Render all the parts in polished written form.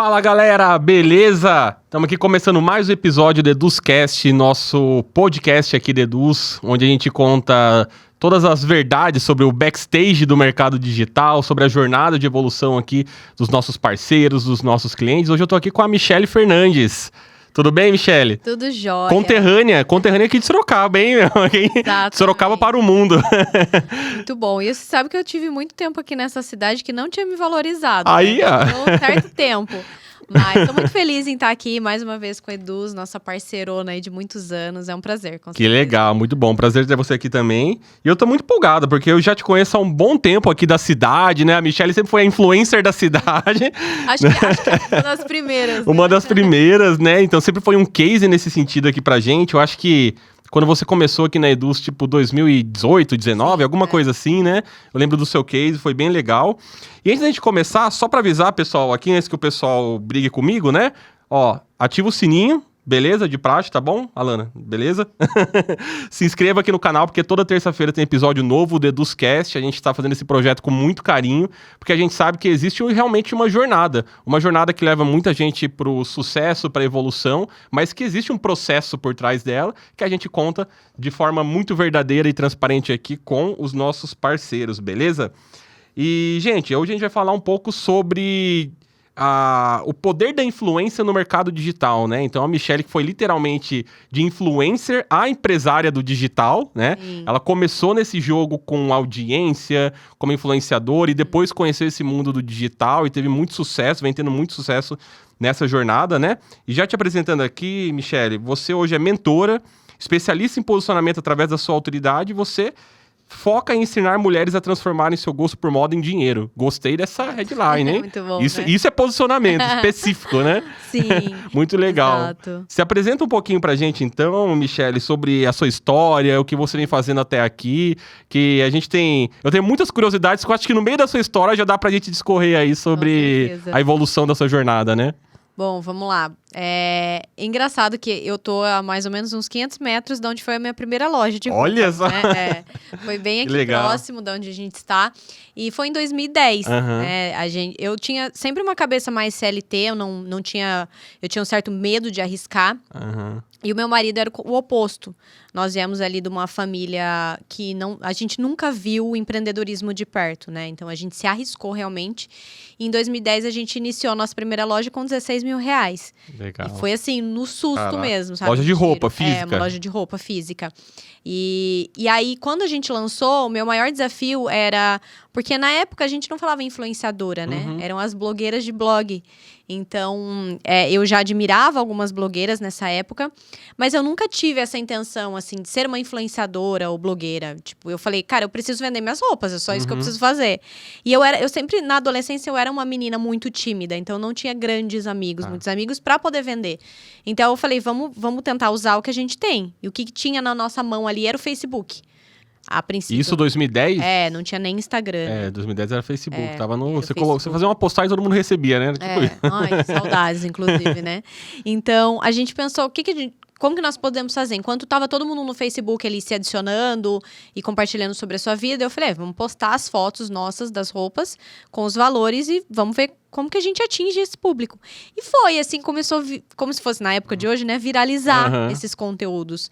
Fala galera, beleza? Estamos aqui começando mais um episódio do EduzCast, nosso podcast aqui do Eduz, onde a gente conta todas as verdades sobre o backstage do mercado digital, sobre a jornada de evolução aqui dos nossos parceiros, dos nossos clientes. Hoje eu tô aqui com a Michele Fernandes. Tudo bem, Michele? Tudo jóia. Conterrânea aqui de Sorocaba, hein? Exatamente. Sorocaba para o mundo. Muito bom. E você sabe que eu tive muito tempo aqui nessa cidade que não tinha me valorizado. Aí, ó. Né? Um certo tempo. Mas tô muito feliz em estar aqui mais uma vez com a Eduz, nossa parceirona aí de muitos anos. É um prazer. Que legal, muito bom. Prazer ter você aqui também. E eu tô muito empolgado, porque eu já te conheço há um bom tempo aqui da cidade, né? A Michele sempre foi a influencer da cidade. Acho que é uma das primeiras. Uma das primeiras, né? Então sempre foi um case nesse sentido aqui pra gente. Eu acho que quando você começou aqui na Eduz, tipo 2018, 2019, alguma coisa assim, né? Eu lembro do seu case, foi bem legal. E antes da gente começar, só pra avisar, pessoal, aqui antes que o pessoal brigue comigo, né? Ó, ativa o sininho, beleza? De praxe, tá bom, Alana? Beleza? Se inscreva aqui no canal, porque toda terça-feira tem episódio novo do EduzCast. A gente tá fazendo esse projeto com muito carinho, porque a gente sabe que existe realmente uma jornada que leva muita gente pro sucesso, pra evolução, mas que existe um processo por trás dela, que a gente conta de forma muito verdadeira e transparente aqui com os nossos parceiros, beleza? E, gente, hoje a gente vai falar um pouco sobre o poder da influência no mercado digital, né? Então, a Michele, que foi literalmente de influencer a empresária do digital, né? Sim. Ela começou nesse jogo com audiência, como influenciadora, e depois conheceu esse mundo do digital e teve muito sucesso, vem tendo muito sucesso nessa jornada, né? E já te apresentando aqui, Michele, você hoje é mentora, especialista em posicionamento através da sua autoridade, e você foca em ensinar mulheres a transformarem seu gosto por moda em dinheiro. Gostei dessa headline, hein? Muito bom, isso, né? isso é posicionamento específico, né? Sim. Muito legal. Exato. Se apresenta um pouquinho pra gente, então, Michele, sobre a sua história, o que você vem fazendo até aqui, que a gente tem... Eu tenho muitas curiosidades, que eu acho que no meio da sua história já dá pra gente discorrer aí sobre certeza. a evolução da sua jornada, né? Bom, vamos lá. É engraçado que eu tô a mais ou menos uns 500 metros de onde foi a minha primeira loja de roupas, Olha só! né? Foi bem aqui próximo de onde a gente está. E foi em 2010. Uhum. Né? Eu tinha sempre uma cabeça mais CLT, eu tinha um certo medo de arriscar. Uhum. E o meu marido era o oposto. Nós viemos ali de uma família que a gente nunca viu o empreendedorismo de perto, né? Então, a gente se arriscou realmente. E em 2010, a gente iniciou a nossa primeira loja com R$16 mil. Legal. E foi assim, no susto mesmo, sabe? Loja de roupa física. É, uma loja de roupa física. E aí, quando a gente lançou, o meu maior desafio era... Porque na época, a gente não falava influenciadora, né? Uhum. Eram as blogueiras de blog. Então, eu já admirava algumas blogueiras nessa época, mas eu nunca tive essa intenção, assim, de ser uma influenciadora ou blogueira. Tipo, eu falei, cara, eu preciso vender minhas roupas, é só isso que eu preciso fazer. E eu sempre, na adolescência, eu era uma menina muito tímida, então eu não tinha grandes amigos, muitos amigos, pra poder vender. Então, eu falei, vamos tentar usar o que a gente tem. E o que tinha na nossa mão ali era o Facebook. A princípio. Isso 2010? É, não tinha nem Instagram. 2010 era Facebook. Tava no. era Você Facebook. fazia uma postagem e todo mundo recebia, né? Ai, saudades, inclusive, né? Então, a gente pensou, como que nós podemos fazer? Enquanto tava todo mundo no Facebook ali se adicionando e compartilhando sobre a sua vida, eu falei, vamos postar as fotos nossas das roupas com os valores e vamos ver como que a gente atinge esse público. E foi, assim, começou, como se fosse na época de hoje, né? Viralizar esses conteúdos.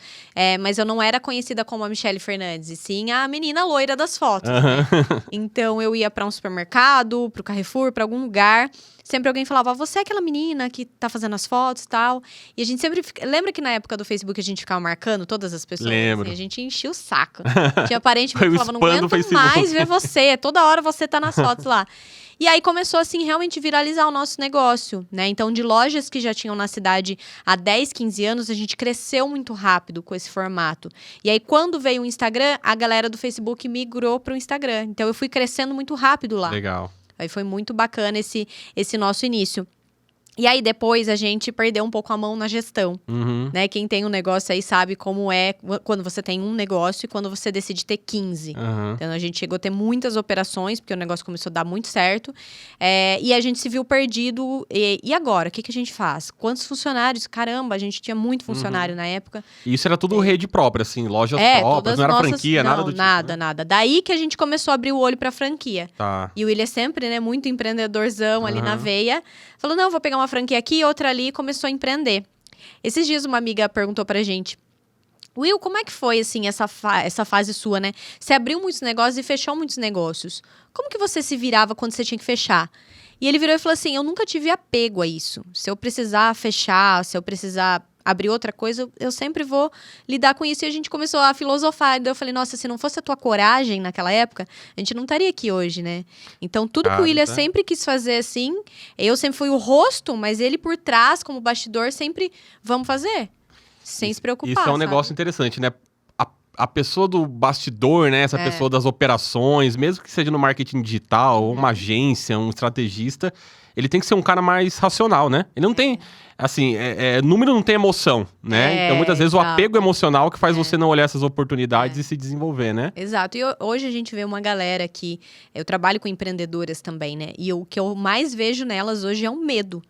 Mas eu não era conhecida como a Michele Fernandes, e sim a menina loira das fotos, né? Então, eu ia para um supermercado, pro Carrefour, para algum lugar. Sempre alguém falava, você é aquela menina que tá fazendo as fotos e tal. E a gente sempre... Lembra que na época do Facebook a gente ficava marcando todas as pessoas? Lembro. Assim, a gente enchia o saco. Tinha parente que Foi o falava, não spam do aguento Facebook. mais ver você. Toda hora você tá nas fotos lá. E aí começou, assim, realmente viralizar o nosso negócio, né? Então, de lojas que já tinham na cidade há 10, 15 anos, a gente cresceu muito rápido com esse formato. E aí, quando veio o Instagram, a galera do Facebook migrou para o Instagram. Então, eu fui crescendo muito rápido lá. Legal. Aí foi muito bacana esse nosso início. E aí, depois, a gente perdeu um pouco a mão na gestão, né? Quem tem um negócio aí sabe como é quando você tem um negócio e quando você decide ter 15. Então, a gente chegou a ter muitas operações, porque o negócio começou a dar muito certo. E a gente se viu perdido. E agora? O que a gente faz? Quantos funcionários? Caramba, a gente tinha muito funcionário na época. E isso era tudo rede própria, assim, lojas próprias, não era franquia, nada do tipo. Nada. Daí que a gente começou a abrir o olho pra franquia. Tá. E o William sempre, né, muito empreendedorzão ali na veia. Falou, não, vou pegar uma uma franquia aqui, outra ali, e começou a empreender. Esses dias uma amiga perguntou pra gente, Will, como é que foi, assim, essa fase sua, né? Você abriu muitos negócios e fechou muitos negócios. Como que você se virava quando você tinha que fechar? E ele virou e falou assim, eu nunca tive apego a isso. Se eu precisar fechar, se eu precisar abrir outra coisa, eu sempre vou lidar com isso. E a gente começou a filosofar. Daí eu falei, nossa, se não fosse a tua coragem naquela época, a gente não estaria aqui hoje, né? Então, tudo que o William sempre quis fazer assim, eu sempre fui o rosto, mas ele por trás, como bastidor, sempre vamos fazer. Sem se preocupar, Isso é um sabe? negócio interessante, né? A pessoa do bastidor, né? Essa pessoa das operações, mesmo que seja no marketing digital, ou uma agência, um estrategista, ele tem que ser um cara mais racional, né? Ele não tem, assim, número não tem emoção, né? Então, muitas vezes, o apego emocional que faz você não olhar essas oportunidades e se desenvolver, né? Exato. E hoje a gente vê uma galera que... Eu trabalho com empreendedoras também, né? E o que eu mais vejo nelas hoje é um medo.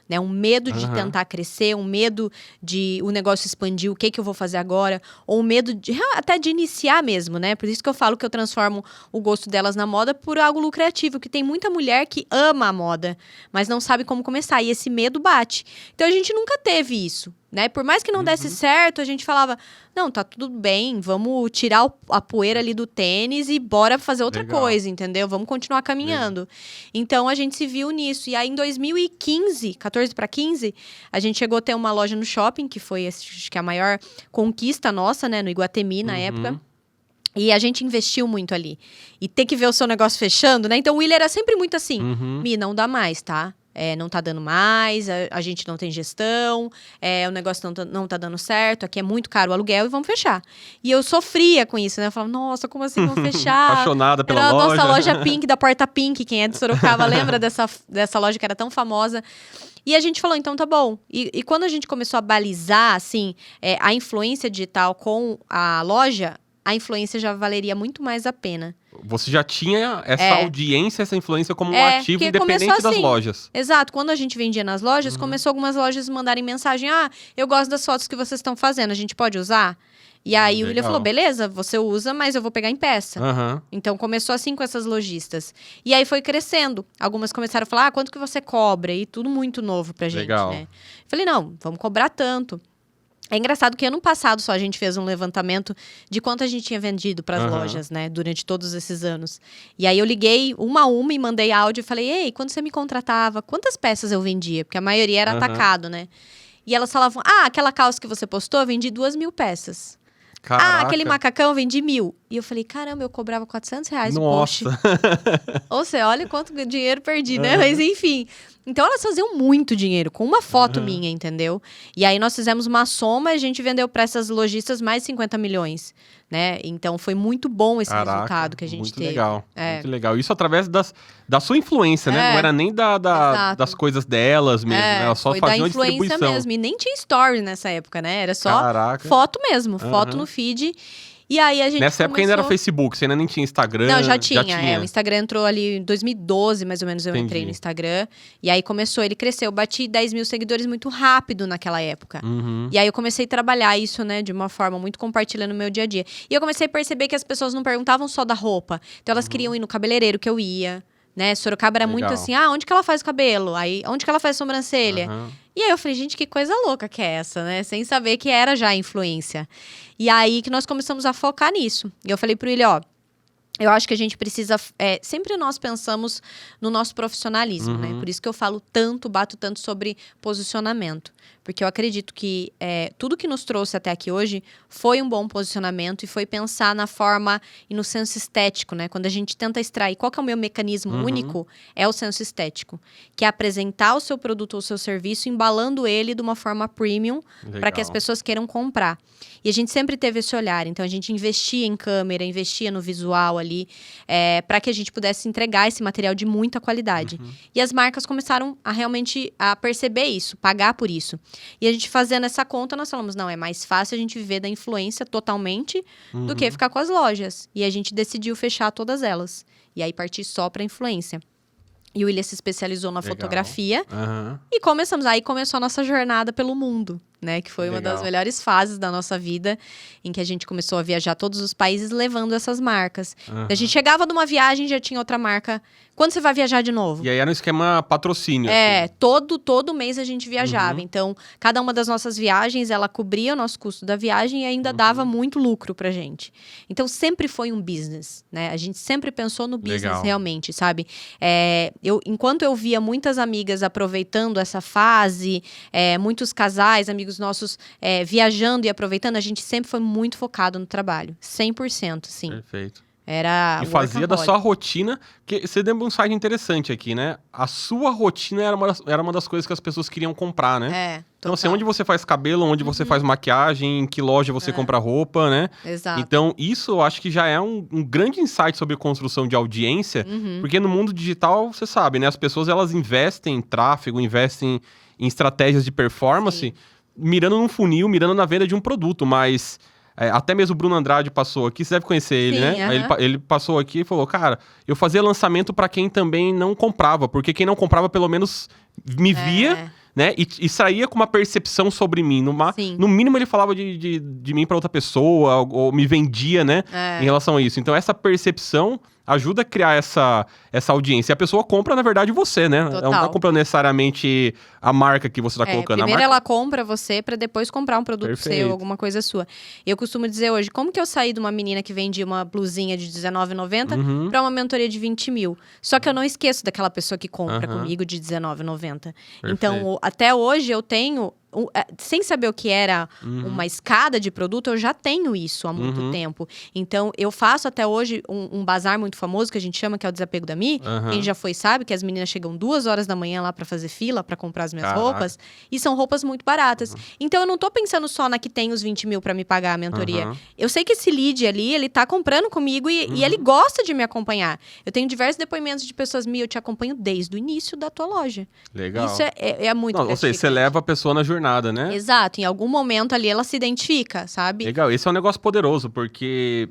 Né? Um medo de tentar crescer, um medo de o negócio expandir, o que eu vou fazer agora, ou um medo até de iniciar mesmo, né? Por isso que eu falo que eu transformo o gosto delas na moda por algo lucrativo, que tem muita mulher que ama a moda, mas não sabe como começar, e esse medo bate. Então a gente nunca teve isso, né? Por mais que não desse certo, a gente falava, não, tá tudo bem, vamos tirar a poeira ali do tênis e bora fazer outra coisa, entendeu? Vamos continuar caminhando. Então, a gente se viu nisso. E aí, em 2015, 14 para 15, a gente chegou a ter uma loja no shopping, que foi, acho que a maior conquista nossa, né? No Iguatemi, na época. E a gente investiu muito ali. E ter que ver o seu negócio fechando, né? Então, o William era sempre muito assim, Mi, não dá mais, tá? Não tá dando mais, a gente não tem gestão, o negócio não tá dando certo, aqui é muito caro o aluguel e vamos fechar. E eu sofria com isso, né? Eu falava, nossa, como assim vamos fechar? Apaixonada pela era loja. A nossa loja Pink, da Porta Pink, quem é de Sorocaba lembra dessa loja que era tão famosa. E a gente falou, então tá bom. E quando a gente começou a balizar, assim, a influência digital com a loja, a influência já valeria muito mais a pena. Você já tinha essa audiência, essa influência como um ativo independente assim, das lojas. Exato. Quando a gente vendia nas lojas, começou algumas lojas a mandarem mensagem. Eu gosto das fotos que vocês estão fazendo, a gente pode usar? E aí o William falou, beleza, você usa, mas eu vou pegar em peça. Então começou assim com essas lojistas. E aí foi crescendo. Algumas começaram a falar, quanto que você cobra? E tudo muito novo pra gente, né? Falei, não, vamos cobrar tanto. É engraçado que ano passado só a gente fez um levantamento de quanto a gente tinha vendido para as lojas, né? Durante todos esses anos. E aí eu liguei uma a uma e mandei áudio e falei, ei, quando você me contratava, quantas peças eu vendia? Porque a maioria era atacado, né? E elas falavam, aquela calça que você postou, eu vendi 2.000 peças. Caraca. Aquele macacão, eu vendi 1.000. E eu falei, caramba, eu cobrava R$400 o post. Ou seja, olha quanto dinheiro perdi, né? Mas enfim... Então, elas faziam muito dinheiro com uma foto minha, entendeu? E aí, nós fizemos uma soma e a gente vendeu para essas lojistas mais de 50 milhões, né? Então, foi muito bom esse resultado que a gente teve. Muito legal. Isso através da sua influência, né? Não era nem das coisas delas mesmo, né? Elas só faziam a distribuição. Foi da influência mesmo. E nem tinha story nessa época, né? Era só foto mesmo, foto no feed. E aí a gente Nessa época ainda era Facebook, você ainda nem tinha Instagram. Não, já tinha. O Instagram entrou ali em 2012, mais ou menos, eu entrei no Instagram. E aí começou, ele cresceu. Eu bati 10 mil seguidores muito rápido naquela época. E aí eu comecei a trabalhar isso, né, de uma forma muito compartilhando no meu dia a dia. E eu comecei a perceber que as pessoas não perguntavam só da roupa. Então elas queriam ir no cabeleireiro, que eu ia. Né? Sorocaba era muito assim, onde que ela faz o cabelo? Aí, onde que ela faz a sobrancelha? E aí eu falei, gente, que coisa louca que é essa, né? Sem saber que era já influência. E aí que nós começamos a focar nisso. E eu falei pro ele, eu acho que a gente precisa... sempre nós pensamos no nosso profissionalismo, né? Por isso que eu bato tanto sobre posicionamento. Porque eu acredito que tudo que nos trouxe até aqui hoje foi um bom posicionamento e foi pensar na forma e no senso estético, né? Quando a gente tenta extrair qual que é o meu mecanismo único, é o senso estético. Que é apresentar o seu produto ou o seu serviço, embalando ele de uma forma premium para que as pessoas queiram comprar. E a gente sempre teve esse olhar. Então, a gente investia em câmera, investia no visual ali, para que a gente pudesse entregar esse material de muita qualidade. E as marcas começaram a realmente a perceber isso, pagar por isso. E a gente fazendo essa conta, nós falamos, não, é mais fácil a gente viver da influência totalmente do que ficar com as lojas. E a gente decidiu fechar todas elas. E aí partir só para influência. E o William se especializou na fotografia. E começou a nossa jornada pelo mundo. né? Que foi uma Legal. das melhores fases da nossa vida, em que a gente começou a viajar todos os países levando essas marcas. A gente chegava numa viagem, já tinha outra marca. Quando você vai viajar de novo? E aí era um esquema patrocínio. Assim. Todo mês a gente viajava. Então, cada uma das nossas viagens, ela cobria o nosso custo da viagem e ainda dava muito lucro pra gente. Então, sempre foi um business, né? A gente sempre pensou no business Legal. realmente, sabe? Enquanto eu via muitas amigas aproveitando essa fase, muitos casais, amigos nossos viajando e aproveitando, a gente sempre foi muito focado no trabalho. 100%, sim. Perfeito. Era E fazia da workaholic. sua rotina, que você deu um insight interessante aqui, né? A sua rotina era uma das coisas que as pessoas queriam comprar, né? Então, assim, total. onde você faz cabelo, onde você faz maquiagem, em que loja você compra roupa, né? Exato. Então, isso eu acho que já é um grande insight sobre construção de audiência, porque no mundo digital, você sabe, né? As pessoas, elas investem em tráfego, investem em estratégias de performance, Sim. mirando num funil, mirando na venda de um produto, mas... até mesmo o Bruno Andrade passou aqui, você deve conhecer ele, Sim, né? Aí aham. ele passou aqui e falou, cara, eu fazia lançamento pra quem também não comprava, porque quem não comprava pelo menos me via, né? E saía com uma percepção sobre mim. Sim. No mínimo ele falava de mim pra outra pessoa, ou me vendia, né? Em relação a isso. Então essa percepção ajuda a criar essa audiência. E a pessoa compra, na verdade, você, né? Ela não tá Total. comprando necessariamente a marca que você tá colocando. Primeiro a marca... ela compra você pra depois comprar um produto Perfeito. seu, alguma coisa sua. Eu costumo dizer hoje, como que eu saí de uma menina que vendia uma blusinha de R$19,90 pra uma mentoria de 20 mil? Só que eu não esqueço daquela pessoa que compra comigo de R$19,90. Então, até hoje eu tenho... sem saber o que era uma escada de produto, eu já tenho isso há muito tempo. Então, eu faço até hoje um bazar muito famoso, que a gente chama, que é o Desapego da Mi. Quem já foi sabe que as meninas chegam 2 horas da manhã lá pra fazer fila, pra comprar as minhas roupas. E são roupas muito baratas. Então, eu não tô pensando só na que tem os 20 mil pra me pagar a mentoria. Eu sei que esse lead ali, ele tá comprando comigo e ele gosta de me acompanhar. Eu tenho diversos depoimentos de pessoas, Mi, eu te acompanho desde o início da tua loja. Legal. Isso é muito Não, ou seja, você leva a pessoa na jornada, né? Exato, em algum momento ali ela se identifica, sabe? Legal, esse é um negócio poderoso, porque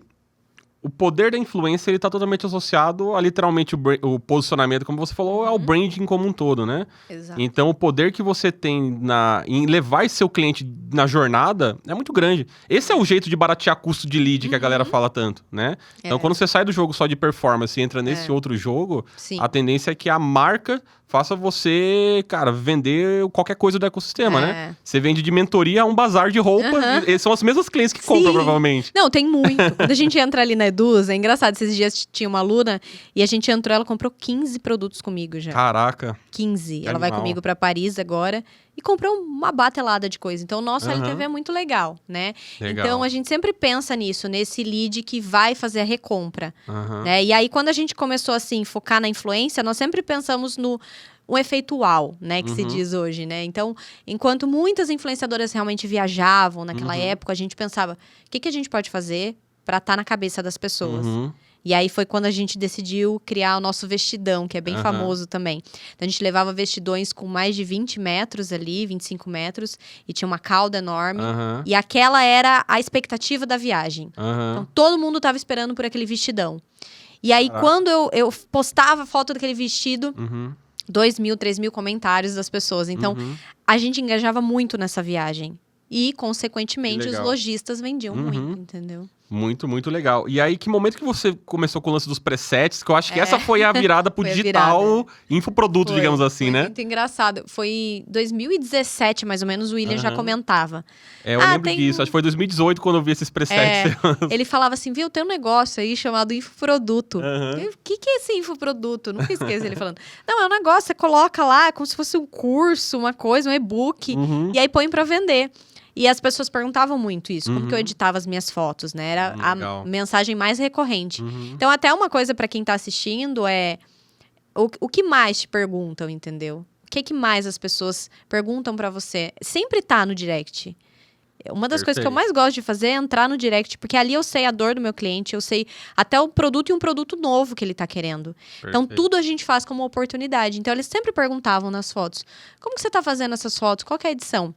o poder da influência, ele tá totalmente associado a literalmente o posicionamento, como você falou, ao branding como um todo, né? Exato. Então, o poder que você tem em levar esse seu cliente na jornada é muito grande. Esse é o jeito de baratear custo de lead que a galera fala tanto, né? Então, quando você sai do jogo só de performance e entra nesse outro jogo, Sim. a tendência é que a marca faça você, cara, vender qualquer coisa do ecossistema, né? Você vende de mentoria a um bazar de roupa, e são as mesmas clientes que compram, provavelmente. Não, tem muito. Quando a gente entra ali na Eduz, é engraçado, esses dias tinha uma aluna e a gente entrou, ela comprou 15 produtos comigo já. Caraca. 15. Ela vai Animal. comigo pra Paris agora e comprou uma batelada de coisa. Então, o nosso LTV é muito legal, né? Legal. Então, a gente sempre pensa nisso, nesse lead que vai fazer a recompra, Aham. né? E aí, quando a gente começou, assim, focar na influência, nós sempre pensamos no o efeito uau, né, que se diz hoje, né? Então, enquanto muitas influenciadoras realmente viajavam naquela época, a gente pensava, o que a gente pode fazer pra estar na cabeça das pessoas? E aí foi quando a gente decidiu criar o nosso vestidão, que é bem famoso também. Então, a gente levava vestidões com mais de 20 metros ali, 25 metros, e tinha uma cauda enorme. E aquela era a expectativa da viagem. Então, todo mundo tava esperando por aquele vestidão. E aí, quando eu postava a foto daquele vestido, 2.000, 3.000 comentários das pessoas. Então, a gente engajava muito nessa viagem. E, consequentemente, os lojistas vendiam muito, entendeu? Muito, muito legal. E aí, que momento que você começou com o lance dos presets? Que eu acho que essa foi a virada pro Foi a digital infoproduto, Foi, digamos assim, foi né? muito engraçado. Foi em 2017, mais ou menos, o William já comentava. Eu lembro disso. Acho que foi 2018 quando eu vi esses presets. Ele falava assim, viu, tem um negócio aí chamado infoproduto. O que é esse infoproduto? Nunca esqueço ele falando. Não, é um negócio, você coloca lá como se fosse um curso, uma coisa, um e-book, e aí põe pra vender. E as pessoas perguntavam muito isso, como que eu editava as minhas fotos, né? Era a mensagem mais recorrente. Então, até uma coisa pra quem tá assistindo é... O que mais te perguntam, entendeu? O que mais as pessoas perguntam pra você? Sempre tá no direct. Uma das coisas que eu mais gosto de fazer é entrar no direct, porque ali eu sei a dor do meu cliente, eu sei até o produto e um produto novo que ele tá querendo. Então, tudo a gente faz como oportunidade. Então, eles sempre perguntavam nas fotos, como que você tá fazendo essas fotos? Qual que é a edição?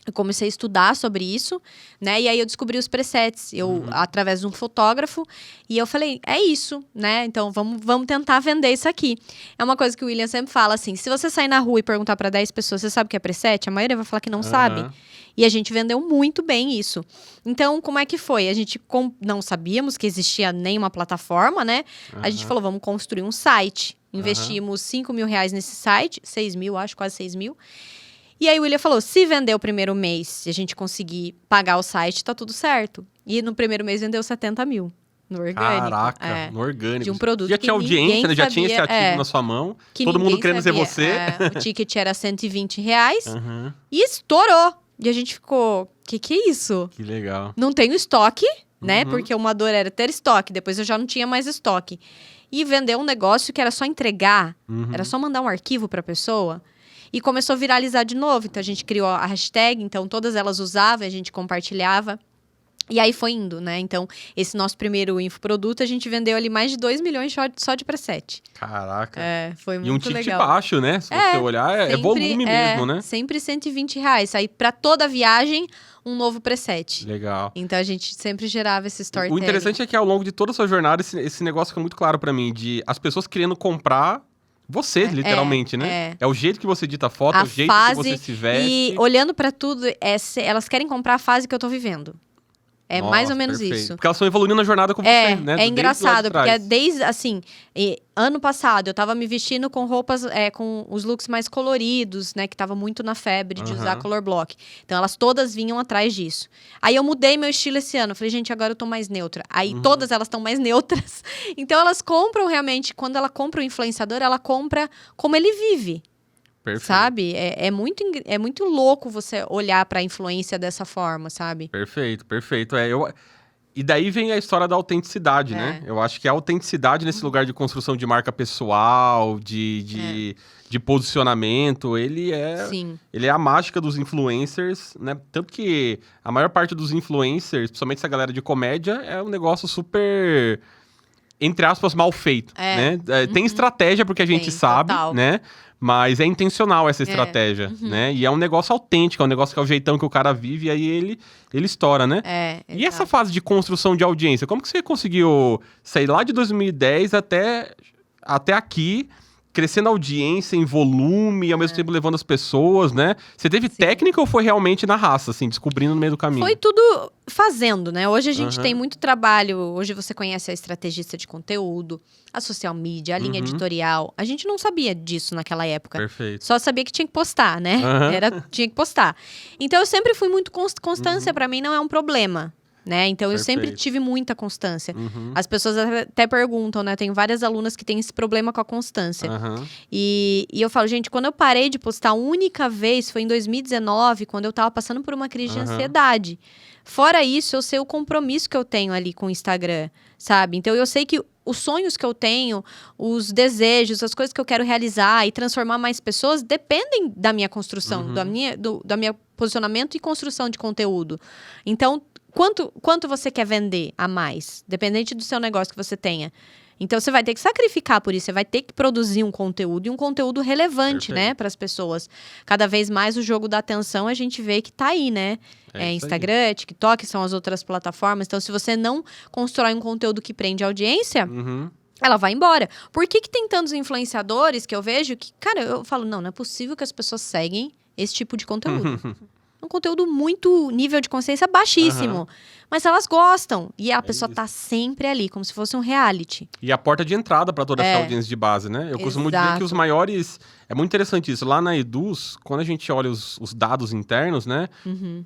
Eu comecei a estudar sobre isso, né? E aí eu descobri os presets, através de um fotógrafo. E eu falei, é isso, né? Então, vamos tentar vender isso aqui. É uma coisa que o William sempre fala, assim, se você sair na rua e perguntar para 10 pessoas, você sabe o que é preset? A maioria vai falar que não sabe. E a gente vendeu muito bem isso. Então, como é que foi? A gente não sabíamos que existia nenhuma plataforma, né? A gente falou, vamos construir um site. Investimos R$5.000 nesse site, 6 mil, acho, quase 6 mil. E aí o William falou, se vender o primeiro mês, se a gente conseguir pagar o site, tá tudo certo. E no primeiro mês vendeu 70 mil. No orgânico. Caraca, no orgânico. De um produto já tinha audiência, né? Já tinha esse ativo na sua mão. Todo mundo querendo ser você. O ticket era R$120. E estourou. E a gente ficou, que é isso? Que legal. Não tenho estoque, né? Porque uma dor era ter estoque. Depois eu já não tinha mais estoque. E vender um negócio que era só entregar. Era só mandar um arquivo pra pessoa. E começou a viralizar de novo. Então a gente criou a hashtag. Então todas elas usavam, a gente compartilhava. E aí foi indo, né? Então, esse nosso primeiro infoproduto, a gente vendeu ali mais de 2 milhões só de preset. Caraca. Foi muito legal. E um ticket baixo, né? Se você olhar, é volume mesmo, né? Sempre R$120. Aí, pra toda a viagem, um novo preset. Legal. Então, a gente sempre gerava esse storytelling. O interessante é que ao longo de toda a sua jornada, esse negócio fica muito claro pra mim, de as pessoas querendo comprar você, literalmente, né? É o jeito que você edita a foto, é o jeito que você se veste. E olhando pra tudo, elas querem comprar a fase que eu tô vivendo. Nossa, mais ou menos perfeito. isso. Porque elas estão evoluindo na jornada com você, né? É engraçado, porque desde, assim, ano passado eu tava me vestindo com roupas, com os looks mais coloridos, né? Que tava muito na febre de usar color block. Então, elas todas vinham atrás disso. Aí, eu mudei meu estilo esse ano. Falei, gente, agora eu tô mais neutra. Aí, todas elas estão mais neutras. Então, elas compram realmente, quando ela compra o influenciador, ela compra como ele vive. Perfeito. Sabe? É muito louco você olhar pra influência dessa forma, sabe? Perfeito. E daí vem a história da autenticidade, né? Eu acho que a autenticidade nesse lugar de construção de marca pessoal, de posicionamento, ele é a mágica dos influencers, né? Tanto que a maior parte dos influencers, principalmente essa galera de comédia, é um negócio super, entre aspas, mal feito, né? Tem estratégia, porque a gente sabe, total, né? Mas é intencional essa estratégia, né? E é um negócio autêntico, é um negócio que é o jeitão que o cara vive, e aí ele estoura, né? E essa fase de construção de audiência, como que você conseguiu sair lá de 2010 até aqui, crescendo a audiência em volume e ao mesmo tempo levando as pessoas, né? Você teve técnica ou foi realmente na raça, assim, descobrindo no meio do caminho? Foi tudo fazendo, né? Hoje a gente tem muito trabalho. Hoje você conhece a estrategista de conteúdo, a social media, a linha editorial. A gente não sabia disso naquela época. Perfeito. Só sabia que tinha que postar, né? Tinha que postar. Então eu sempre fui muito constância, pra mim não é um problema. Né? Então, eu sempre tive muita constância. As pessoas até perguntam, né? Tenho várias alunas que têm esse problema com a constância. E eu falo, gente, quando eu parei de postar a única vez foi em 2019, quando eu tava passando por uma crise de ansiedade. Fora isso, eu sei o compromisso que eu tenho ali com o Instagram, sabe? Então, eu sei que os sonhos que eu tenho, os desejos, as coisas que eu quero realizar e transformar mais pessoas dependem da minha construção, do meu posicionamento e construção de conteúdo. Então, quanto você quer vender a mais? Dependente do seu negócio que você tenha. Então, você vai ter que sacrificar por isso. Você vai ter que produzir um conteúdo e um conteúdo relevante, né? Para as pessoas. Cada vez mais o jogo da atenção a gente vê que tá aí, né? Instagram, TikTok, são as outras plataformas. Então, se você não constrói um conteúdo que prende audiência, ela vai embora. Por que tem tantos influenciadores que eu vejo que... Cara, eu falo, não é possível que as pessoas seguem esse tipo de conteúdo. Um conteúdo muito nível de consciência baixíssimo. Mas elas gostam. E a pessoa tá sempre ali, como se fosse um reality. E a porta de entrada para toda essa audiência de base, né? Eu costumo dizer que os maiores... É muito interessante isso. Lá na Eduz, quando a gente olha os dados internos, né?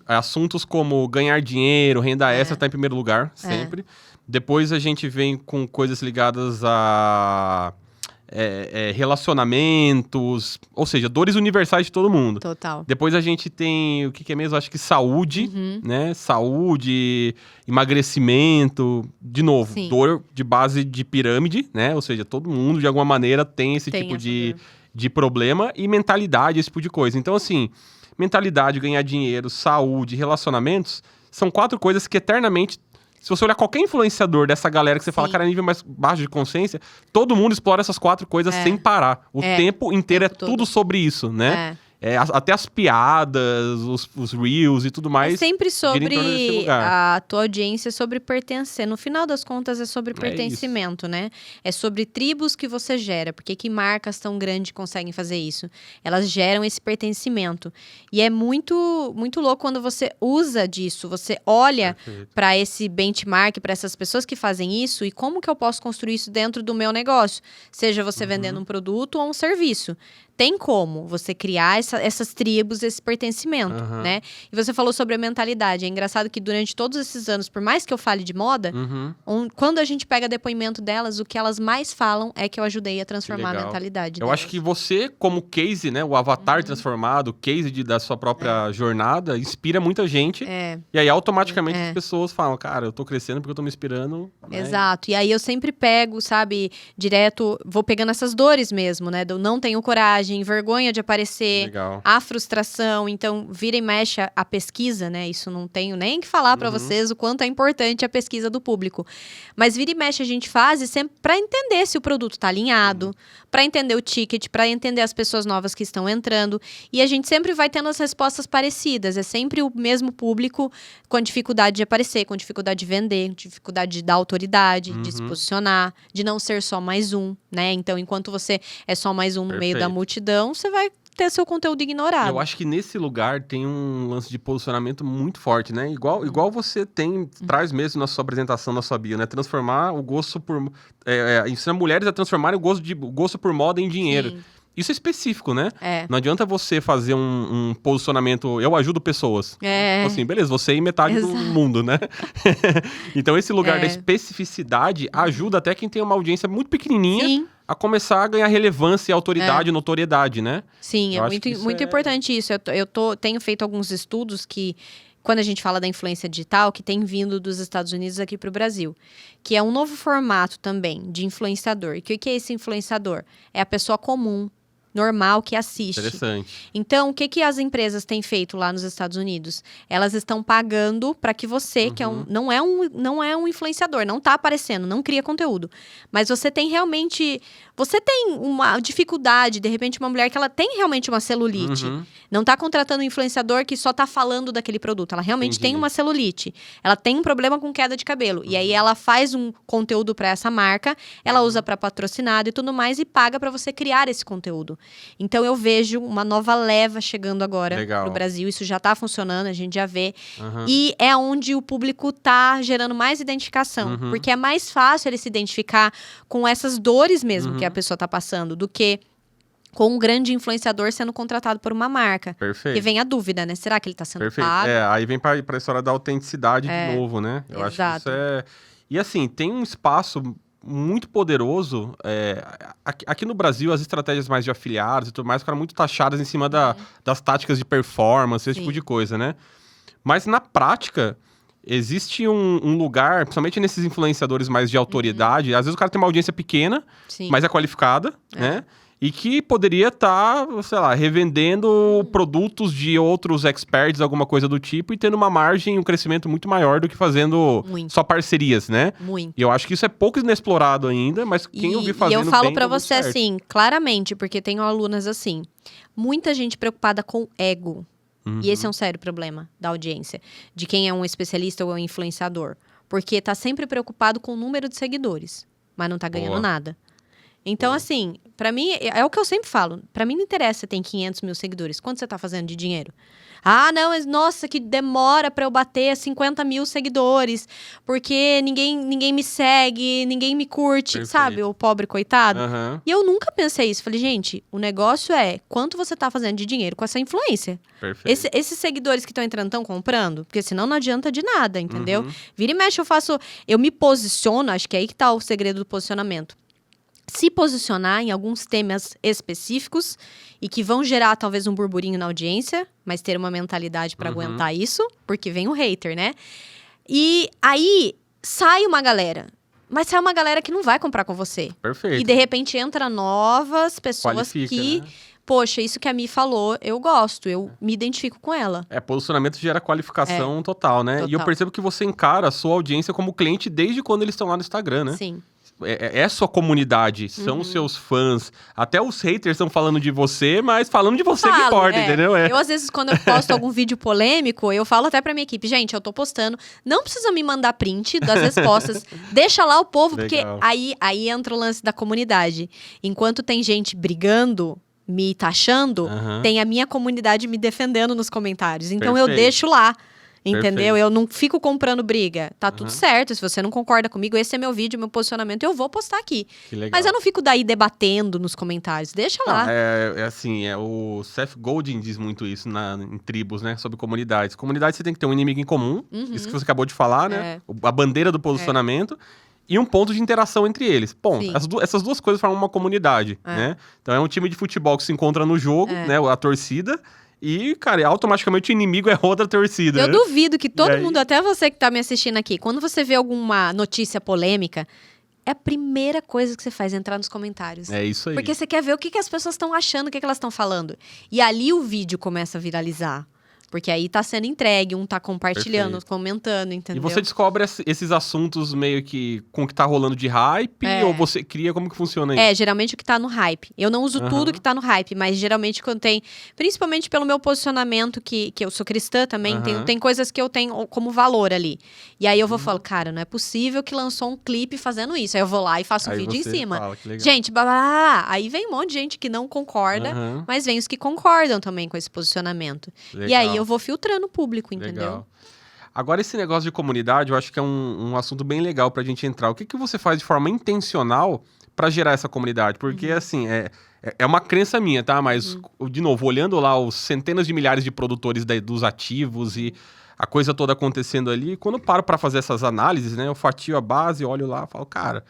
Assuntos como ganhar dinheiro, renda extra tá em primeiro lugar, sempre. Depois a gente vem com coisas ligadas a... relacionamentos, ou seja, dores universais de todo mundo. Total. Depois a gente tem, o que é mesmo? Acho que saúde, né? Saúde, emagrecimento, de novo, dor de base de pirâmide, né? Ou seja, todo mundo, de alguma maneira, tem esse tipo de problema. E mentalidade, esse tipo de coisa. Então, assim, mentalidade, ganhar dinheiro, saúde, relacionamentos, são 4 coisas que eternamente... Se você olhar qualquer influenciador dessa galera que você fala, cara, nível mais baixo de consciência, todo mundo explora essas 4 coisas sem parar. O tempo inteiro tudo sobre isso, né? até as piadas, os reels e tudo mais. É sempre gira em torno desse sobre lugar. a tua audiência, sobre pertencer. No final das contas, é sobre pertencimento, né? É sobre tribos que você gera. Porque que marcas tão grandes conseguem fazer isso? Elas geram esse pertencimento. E é muito, muito louco quando você usa disso. Você olha para esse benchmark, para essas pessoas que fazem isso, e como que eu posso construir isso dentro do meu negócio? Seja você vendendo um produto ou um serviço. Tem como você criar essas tribos, esse pertencimento, né? E você falou sobre a mentalidade. É engraçado que durante todos esses anos, por mais que eu fale de moda, quando a gente pega depoimento delas, o que elas mais falam é que eu ajudei a transformar a mentalidade Eu delas. acho que você, como case, né? O avatar transformado, o case da sua própria jornada, inspira muita gente. E aí, automaticamente, as pessoas falam, cara, eu tô crescendo porque eu tô me inspirando. Né? Exato. E aí, eu sempre pego, sabe, direto, vou pegando essas dores mesmo, né? Do não tenho coragem, vergonha de aparecer, a frustração. Então, vira e mexe a pesquisa, né? Isso não tenho nem que falar pra vocês o quanto é importante a pesquisa do público. Mas vira e mexe a gente faz sempre pra entender se o produto tá alinhado, pra entender o ticket, pra entender as pessoas novas que estão entrando. E a gente sempre vai tendo as respostas parecidas. É sempre o mesmo público com dificuldade de aparecer, com dificuldade de vender, dificuldade de dar autoridade, de se posicionar, de não ser só mais um, né? Então, enquanto você é só mais um no meio da multidão, você vai ter seu conteúdo ignorado. Eu acho que nesse lugar tem um lance de posicionamento muito forte, né? Igual você traz mesmo na sua apresentação, na sua bio, né? Transformar o gosto por... ensina mulheres a transformarem o gosto por moda em dinheiro. Sim. Isso é específico, né? Não adianta você fazer um posicionamento... Eu ajudo pessoas. Assim, beleza, você e metade do mundo, né? Então, esse lugar da especificidade ajuda até quem tem uma audiência muito pequenininha a começar a ganhar relevância, autoridade, notoriedade, né? Sim, é muito importante isso. Tenho feito alguns estudos que... Quando a gente fala da influência digital, que tem vindo dos Estados Unidos aqui para o Brasil, que é um novo formato também de influenciador. E o que é esse influenciador? É a pessoa comum, normal, que assiste. Interessante. Então, o que as empresas têm feito lá nos Estados Unidos? Elas estão pagando para que você, que não é um influenciador, não está aparecendo, não cria conteúdo, mas você tem realmente... Você tem uma dificuldade, de repente, uma mulher que ela tem realmente uma celulite. Não está contratando um influenciador que só está falando daquele produto. Ela realmente tem uma celulite. Ela tem um problema com queda de cabelo. E aí, ela faz um conteúdo para essa marca, ela usa para patrocinado e tudo mais, e paga para você criar esse conteúdo. Então, eu vejo uma nova leva chegando agora no Brasil. Isso já está funcionando, a gente já vê. E é onde o público está gerando mais identificação. Porque é mais fácil ele se identificar com essas dores mesmo que a pessoa está passando, do que com um grande influenciador sendo contratado por uma marca. Perfeito. E vem a dúvida, né? Será que ele está sendo pago? Aí vem para a história da autenticidade de novo, né? Eu acho que isso é... E assim, tem um espaço muito poderoso. Aqui no Brasil, as estratégias mais de afiliados e tudo mais ficaram muito taxadas em cima das táticas de performance, esse tipo de coisa, né? Mas na prática... Existe um lugar, principalmente nesses influenciadores mais de autoridade, às vezes o cara tem uma audiência pequena, mas é qualificada, né? E que poderia estar, sei lá, revendendo produtos de outros experts, alguma coisa do tipo, e tendo uma margem, um crescimento muito maior do que fazendo só parcerias, né? Muito. E eu acho que isso é pouco inexplorado ainda, mas quem eu vi fazendo bem... E eu falo pra você assim, claramente, porque tenho alunas assim, muita gente preocupada com ego. E esse é um sério problema da audiência, de quem é um especialista ou um influenciador. Porque tá sempre preocupado com o número de seguidores, mas não tá ganhando nada. Então, assim, pra mim, é o que eu sempre falo. Pra mim não interessa se tem 500 mil seguidores. Quanto você tá fazendo de dinheiro? Ah, não, mas nossa, que demora pra eu bater 50 mil seguidores. Porque ninguém me segue, ninguém me curte. Sabe, o pobre coitado. E eu nunca pensei isso. Falei, gente, o negócio é quanto você tá fazendo de dinheiro com essa influência. Esses seguidores que estão entrando, estão comprando? Porque senão não adianta de nada, entendeu? Vira e mexe, eu me posiciono, acho que é aí que tá o segredo do posicionamento. Se posicionar em alguns temas específicos e que vão gerar talvez um burburinho na audiência, mas ter uma mentalidade para aguentar isso, porque vem o hater, né? E aí sai uma galera, mas sai uma galera que não vai comprar com você. Perfeito. E de repente entra novas pessoas que... Né? Poxa, isso que a Mi falou, eu gosto, eu me identifico com ela. Posicionamento gera qualificação total, né? Total. E eu percebo que você encara a sua audiência como cliente desde quando eles estão lá no Instagram, né? Sim. é sua comunidade, são os seus fãs. Até os haters estão falando de você, mas falando de você que importa, entendeu? Eu, às vezes, quando eu posto algum vídeo polêmico, eu falo até pra minha equipe, gente, eu tô postando, não precisa me mandar print das respostas, deixa lá o povo, porque aí entra o lance da comunidade. Enquanto tem gente brigando, me taxando, tem a minha comunidade me defendendo nos comentários. Então eu deixo lá. Entendeu? Perfeito. Eu não fico comprando briga. Tá tudo certo. Se você não concorda comigo, esse é meu vídeo, meu posicionamento, eu vou postar aqui. Que legal. Mas eu não fico daí debatendo nos comentários. Deixa lá. Assim, o Seth Godin diz muito isso em tribos, né? Sobre comunidades. Comunidade você tem que ter um inimigo em comum. Isso que você acabou de falar, né? A bandeira do posicionamento. E um ponto de interação entre eles. Ponto. Essas duas coisas formam uma comunidade, né? Então é um time de futebol que se encontra no jogo, né? A torcida. E, cara, automaticamente o inimigo é outra torcida. Eu duvido que todo mundo, até você que tá me assistindo aqui, quando você vê alguma notícia polêmica, é a primeira coisa que você faz, entrar nos comentários. É isso aí. Porque você quer ver o que as pessoas estão achando, o que elas estão falando. E ali o vídeo começa a viralizar. Porque aí tá sendo entregue, um tá compartilhando, comentando, entendeu? E você descobre esses assuntos meio que com o que tá rolando de hype, ou você cria, como que funciona isso? Geralmente o que tá no hype. Eu não uso tudo que tá no hype, mas geralmente quando tem, principalmente pelo meu posicionamento, que eu sou cristã também, tem coisas que eu tenho como valor ali. E aí eu vou falar, cara, não é possível que lançou um clipe fazendo isso. Aí eu vou lá e faço um vídeo em cima. Fala, que legal. Gente, blá, blá, blá. Aí vem um monte de gente que não concorda, mas vem os que concordam também com esse posicionamento. Legal. E aí eu vou filtrando o público, entendeu? Legal. Agora, esse negócio de comunidade, eu acho que é um assunto bem legal pra gente entrar. O que você faz de forma intencional pra gerar essa comunidade? Porque, assim, é uma crença minha, tá? Mas, de novo, olhando lá os centenas de milhares de produtores dos ativos e a coisa toda acontecendo ali, quando eu paro pra fazer essas análises, né? Eu fatio a base, olho lá, falo, cara,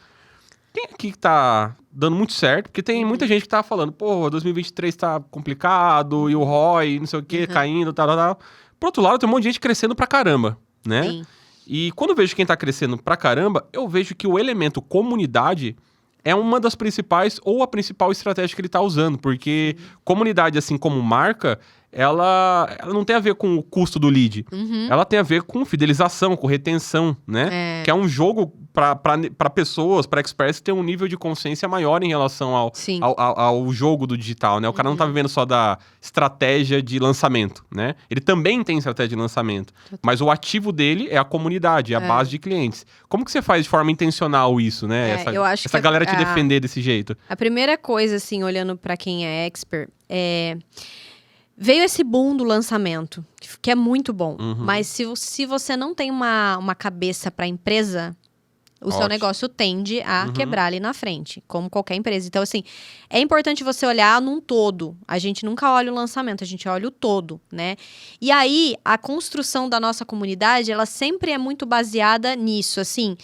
quem aqui que tá dando muito certo? Porque tem muita gente que tá falando, pô, 2023 tá complicado, e o ROI, não sei o quê, caindo, tal. Por outro lado, tem um monte de gente crescendo pra caramba, né? Sim. E quando eu vejo quem tá crescendo pra caramba, eu vejo que o elemento comunidade é uma das principais, ou a principal estratégia que ele tá usando. Porque comunidade, assim como marca, ela não tem a ver com o custo do lead. Ela tem a ver com fidelização, com retenção, né? Que é um jogo para pessoas, para experts, ter um nível de consciência maior em relação ao jogo do digital, né? O cara não tá vivendo só da estratégia de lançamento, né? Ele também tem estratégia de lançamento. Mas o ativo dele é a comunidade, é a base de clientes. Como que você faz de forma intencional isso, né? Essa galera te defender desse jeito. A primeira coisa, assim, olhando para quem é expert, veio esse boom do lançamento, que é muito bom. Mas se você não tem uma cabeça para a empresa, o seu negócio tende a quebrar ali na frente, como qualquer empresa. Então, assim, é importante você olhar num todo. A gente nunca olha o lançamento, a gente olha o todo, né? E aí, a construção da nossa comunidade, ela sempre é muito baseada nisso, assim...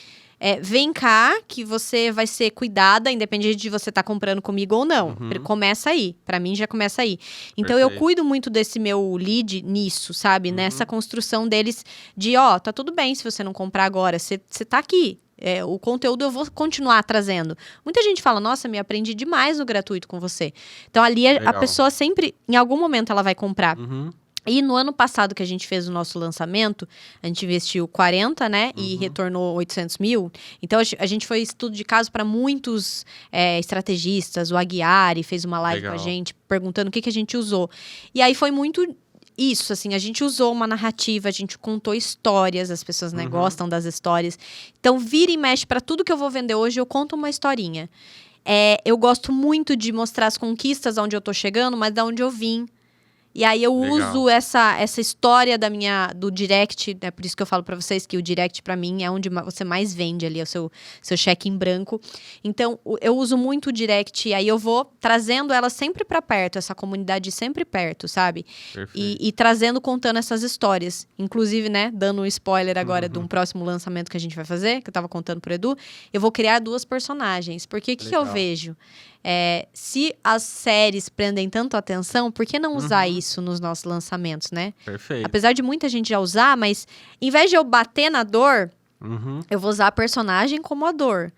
vem cá, que você vai ser cuidada, independente de você estar comprando comigo ou não. Começa aí. Pra mim, já começa aí. Então, eu cuido muito desse meu lead nisso, sabe? Nessa construção deles de, tá tudo bem se você não comprar agora. Você tá aqui. O conteúdo eu vou continuar trazendo. Muita gente fala, nossa, me aprendi demais no gratuito com você. Então, ali a pessoa sempre, em algum momento, ela vai comprar. E no ano passado que a gente fez o nosso lançamento, a gente investiu 40, né? E retornou 800 mil. Então, a gente foi estudo de caso para muitos estrategistas. O Aguiari fez uma live com a gente, perguntando o que a gente usou. E aí, foi muito isso, assim. A gente usou uma narrativa, a gente contou histórias. As pessoas, né, gostam das histórias. Então, vira e mexe para tudo que eu vou vender hoje, eu conto uma historinha. Eu gosto muito de mostrar as conquistas, onde eu tô chegando, mas da onde eu vim. E aí eu uso essa história do direct, né? Por isso que eu falo pra vocês que o direct pra mim é onde você mais vende ali, é o seu cheque em branco. Então, eu uso muito o direct, e aí eu vou trazendo ela sempre pra perto, essa comunidade sempre perto, sabe? E trazendo, contando essas histórias. Inclusive, né, dando um spoiler agora de um próximo lançamento que a gente vai fazer, que eu tava contando pro Edu, eu vou criar 2 personagens. Porque o que eu vejo? Se as séries prendem tanto atenção, por que não usar isso nos nossos lançamentos, né? Perfeito. Apesar de muita gente já usar, mas em vez de eu bater na dor, eu vou usar a personagem como a dor.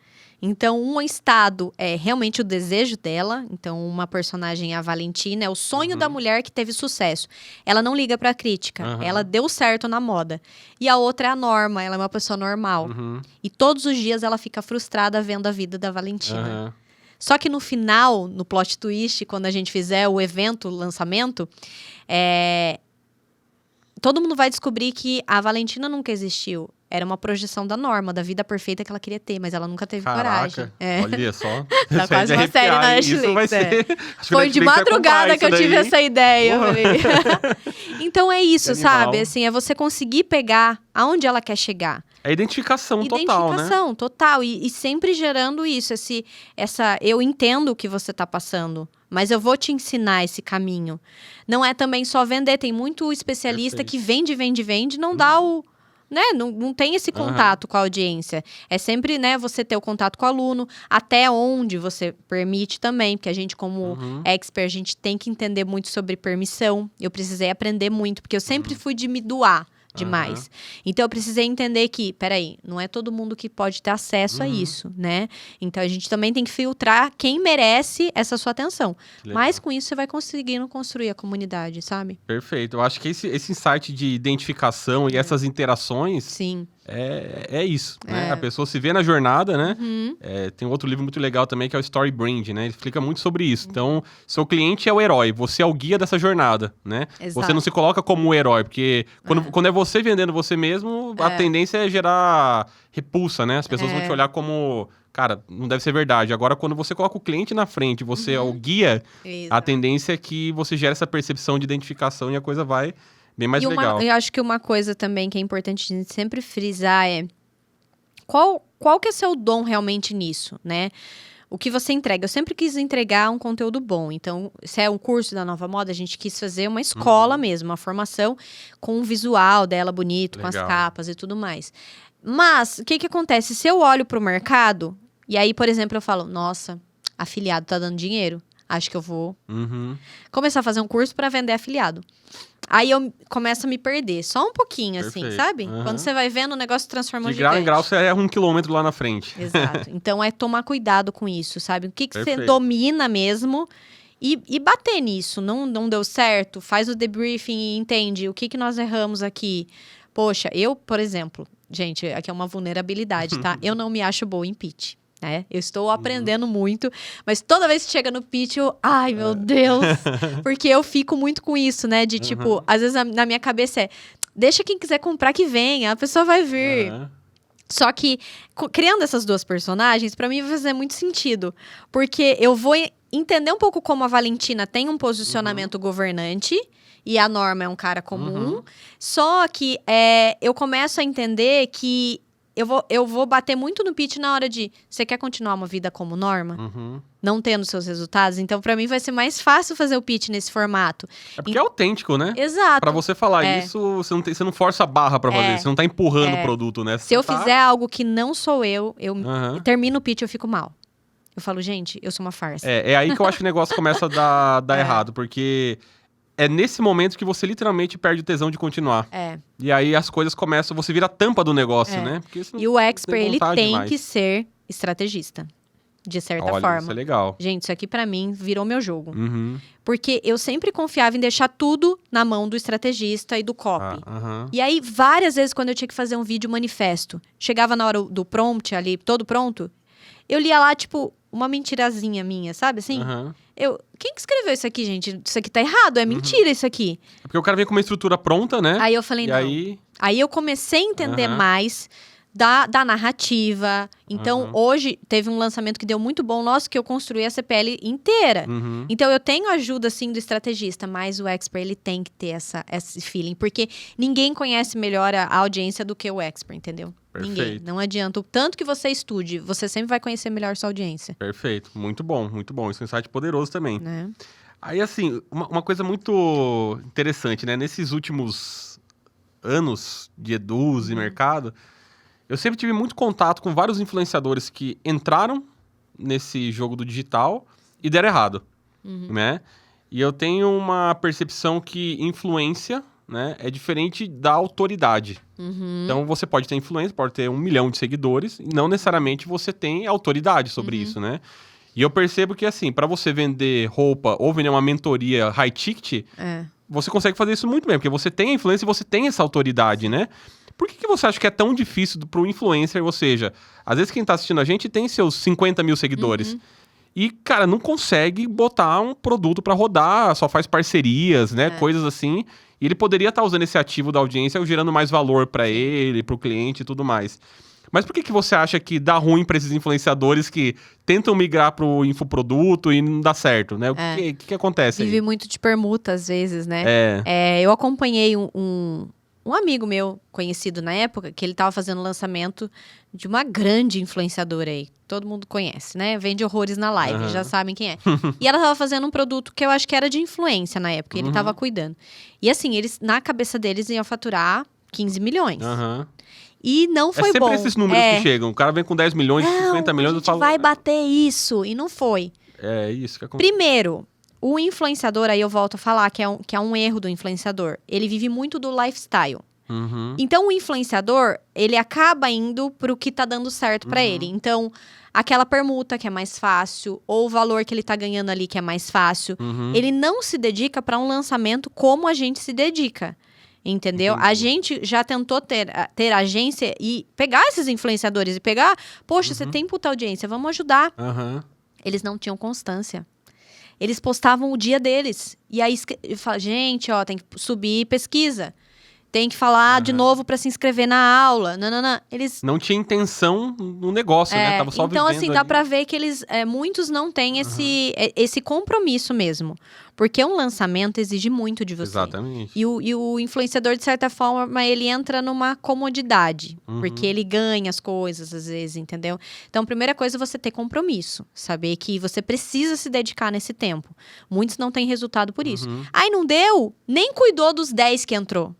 Então, um estado é realmente o desejo dela. Então, uma personagem, a Valentina, é o sonho da mulher que teve sucesso. Ela não liga pra crítica. Ela deu certo na moda. E a outra é a Norma. Ela é uma pessoa normal. E todos os dias ela fica frustrada vendo a vida da Valentina. Só que no final, no plot twist, quando a gente fizer o evento, o lançamento, todo mundo vai descobrir que a Valentina nunca existiu. Era uma projeção da Norma, da vida perfeita que ela queria ter, mas ela nunca teve coragem. Olha só. Dá quase uma série na Netflix. Isso vai ser... Foi de madrugada que eu tive essa ideia. Então é isso, sabe? Assim, é você conseguir pegar aonde ela quer chegar. É identificação total, né? Identificação total. E sempre gerando isso. Eu entendo o que você tá passando, mas eu vou te ensinar esse caminho. Não é também só vender. Tem muito especialista que vende, não dá o... Né? Não tem esse contato com a audiência. É sempre, né, você ter o contato com o aluno, até onde você permite também, porque a gente, como expert, a gente tem que entender muito sobre permissão. Eu precisei aprender muito, porque eu sempre fui de me doar demais. Então, eu precisei entender que, peraí, não é todo mundo que pode ter acesso a isso, né? Então, a gente também tem que filtrar quem merece essa sua atenção. Mas, com isso, você vai conseguindo construir a comunidade, sabe? Perfeito. Eu acho que esse insight de identificação e essas interações... Sim. É isso, né? A pessoa se vê na jornada, né? Tem outro livro muito legal também, que é o Story Brand, né? Ele explica muito sobre isso. Então, seu cliente é o herói, você é o guia dessa jornada, né? Exato. Você não se coloca como o herói, porque quando é você vendendo você mesmo, a tendência é gerar repulsa, né? As pessoas vão te olhar como... Cara, não deve ser verdade. Agora, quando você coloca o cliente na frente, você é o guia, a tendência é que você gera essa percepção de identificação e a coisa vai... bem mais legal. Eu acho que uma coisa também que é importante a gente sempre frisar é qual que é seu dom realmente nisso, né? O que você entrega. Eu sempre quis entregar um conteúdo bom. Então, se é um curso da Nova Moda, a gente quis fazer uma escola mesmo, uma formação com o visual dela bonito, com as capas e tudo mais. Mas, o que acontece? Se eu olho pro mercado, e aí, por exemplo, eu falo, nossa, afiliado tá dando dinheiro. Acho que eu vou começar a fazer um curso para vender afiliado. Aí eu começo a me perder, só um pouquinho, assim, sabe? Quando você vai vendo, o negócio transforma de grau em grau, você erra 1 quilômetro lá na frente. Exato. Então, é tomar cuidado com isso, sabe? O que você domina mesmo e bater nisso. Não deu certo, faz o debriefing e entende o que nós erramos aqui. Poxa, eu, por exemplo... Gente, aqui é uma vulnerabilidade, tá? Eu não me acho boa em pitch. Né? Eu estou aprendendo muito, mas toda vez que chega no pitch, ai, meu Deus! Porque eu fico muito com isso, né? De tipo, às vezes na minha cabeça deixa quem quiser comprar que venha, a pessoa vai vir. Só que, criando essas duas personagens, pra mim vai fazer muito sentido. Porque eu vou entender um pouco como a Valentina tem um posicionamento governante, e a Norma é um cara comum. Só que eu começo a entender que eu vou bater muito no pitch na hora de... Você quer continuar uma vida como Norma? Não tendo seus resultados? Então, pra mim, vai ser mais fácil fazer o pitch nesse formato. É porque é autêntico, né? Exato. Pra você falar isso, você não força a barra pra fazer. Você não tá empurrando o produto, né? Se eu fizer algo que não sou eu termino o pitch, eu fico mal. Eu falo, gente, eu sou uma farsa. É aí que eu acho que o negócio começa a dar errado. Porque... é nesse momento que você literalmente perde o tesão de continuar. E aí as coisas começam... Você vira a tampa do negócio, né? Porque e o expert, ele tem que ser estrategista. De certa forma. Isso é legal. Gente, isso aqui pra mim virou meu jogo. Porque eu sempre confiava em deixar tudo na mão do estrategista e do copy. E aí, várias vezes, quando eu tinha que fazer um vídeo manifesto, chegava na hora do prompt ali, todo pronto, eu lia lá, tipo, uma mentirazinha minha, sabe assim? Quem que escreveu isso aqui, gente? Isso aqui tá errado, é mentira isso aqui. É porque o cara vem com uma estrutura pronta, né? Aí eu falei, não. Aí eu comecei a entender mais da narrativa. Então, hoje, teve um lançamento que deu muito bom nosso, que eu construí a CPL inteira. Então, eu tenho ajuda, sim, do estrategista, mas o expert, ele tem que ter esse feeling. Porque ninguém conhece melhor a audiência do que o expert, entendeu? Perfeito. Ninguém. Não adianta. O tanto que você estude, você sempre vai conhecer melhor sua audiência. Perfeito. Muito bom, muito bom. Isso é um insight poderoso também. Né? Aí, assim, uma coisa muito interessante, né? Nesses últimos anos de eduz e mercado, eu sempre tive muito contato com vários influenciadores que entraram nesse jogo do digital e deram errado, né? E eu tenho uma percepção que influência, né, é diferente da autoridade. Então, você pode ter influência, pode ter 1 milhão de seguidores, e não necessariamente você tem autoridade sobre isso, né? E eu percebo que, assim, para você vender roupa ou vender uma mentoria high ticket, você consegue fazer isso muito bem, porque você tem a influência e você tem essa autoridade, né? Por que você acha que é tão difícil para o influencer? Ou seja, às vezes quem tá assistindo a gente tem seus 50 mil seguidores. E, cara, não consegue botar um produto para rodar, só faz parcerias, né? Coisas assim. E ele poderia estar usando esse ativo da audiência, gerando mais valor para ele, para o cliente e tudo mais. Mas por que você acha que dá ruim para esses influenciadores que tentam migrar para o infoproduto e não dá certo, né? O que acontece aí? Vive muito de permuta, às vezes, né? É. Eu acompanhei um amigo meu, conhecido na época, que ele tava fazendo o lançamento de uma grande influenciadora aí. Todo mundo conhece, né? Vende horrores na live, já sabem quem é. E ela tava fazendo um produto que eu acho que era de influência na época, e ele tava cuidando. E assim, eles, na cabeça deles, iam faturar 15 milhões. E não foi bom. É sempre esses números que chegam. O cara vem com 10 milhões, 50 milhões, a gente vai bater isso. E não foi. É isso que acontece. Primeiro, o influenciador, aí eu volto a falar que é um erro do influenciador. Ele vive muito do lifestyle. Então, o influenciador, ele acaba indo pro que tá dando certo pra ele. Então, aquela permuta que é mais fácil, ou o valor que ele tá ganhando ali que é mais fácil, ele não se dedica pra um lançamento como a gente se dedica. Entendeu? A gente já tentou ter agência e pegar esses influenciadores e pegar, poxa, você tem puta audiência, vamos ajudar. Eles não tinham constância. Eles postavam o dia deles. E aí, fala, gente, ó, tem que subir pesquisa. Tem que falar de novo pra se inscrever na aula. Eles... Não tinha intenção no negócio, né? Tava só então, vivendo assim, dá ali. pra ver que eles... muitos não têm esse compromisso mesmo. Porque um lançamento exige muito de você. Exatamente. E o influenciador, de certa forma, ele entra numa comodidade. Porque ele ganha as coisas, às vezes, entendeu? Então, a primeira coisa é você ter compromisso. Saber que você precisa se dedicar nesse tempo. Muitos não têm resultado por isso. Aí, não deu? Nem cuidou dos 10 que entrou.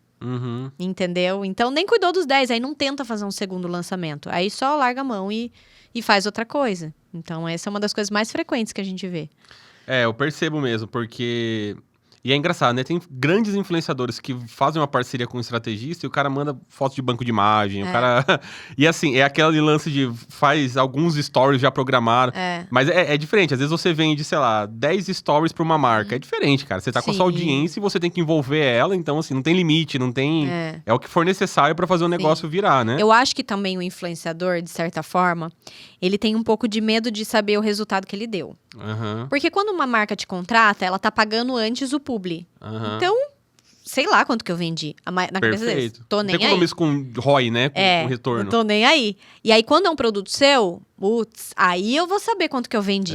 Entendeu? Então, nem cuidou dos 10. Aí, não tenta fazer um segundo lançamento. Aí, só larga a mão e faz outra coisa. Então, essa é uma das coisas mais frequentes que a gente vê. Eu percebo mesmo, porque... E é engraçado, né? Tem grandes influenciadores que fazem uma parceria com um estrategista e o cara manda foto de banco de imagem, o cara... E assim, é aquele lance de faz alguns stories já programaram. Mas é diferente, às vezes você vende, sei lá, 10 stories pra uma marca. É diferente, cara. Você tá com a sua audiência e você tem que envolver ela, então assim, não tem limite, não tem... É o que for necessário pra fazer o negócio virar, né? Eu acho que também o influenciador, de certa forma, ele tem um pouco de medo de saber o resultado que ele deu. Porque quando uma marca te contrata, ela tá pagando antes o publi. Então, sei lá quanto que eu vendi na cabeça deles. Tô nem aí. Tem compromisso com ROI, né? Com retorno. Não tô nem aí. E aí, quando é um produto seu, aí eu vou saber quanto que eu vendi.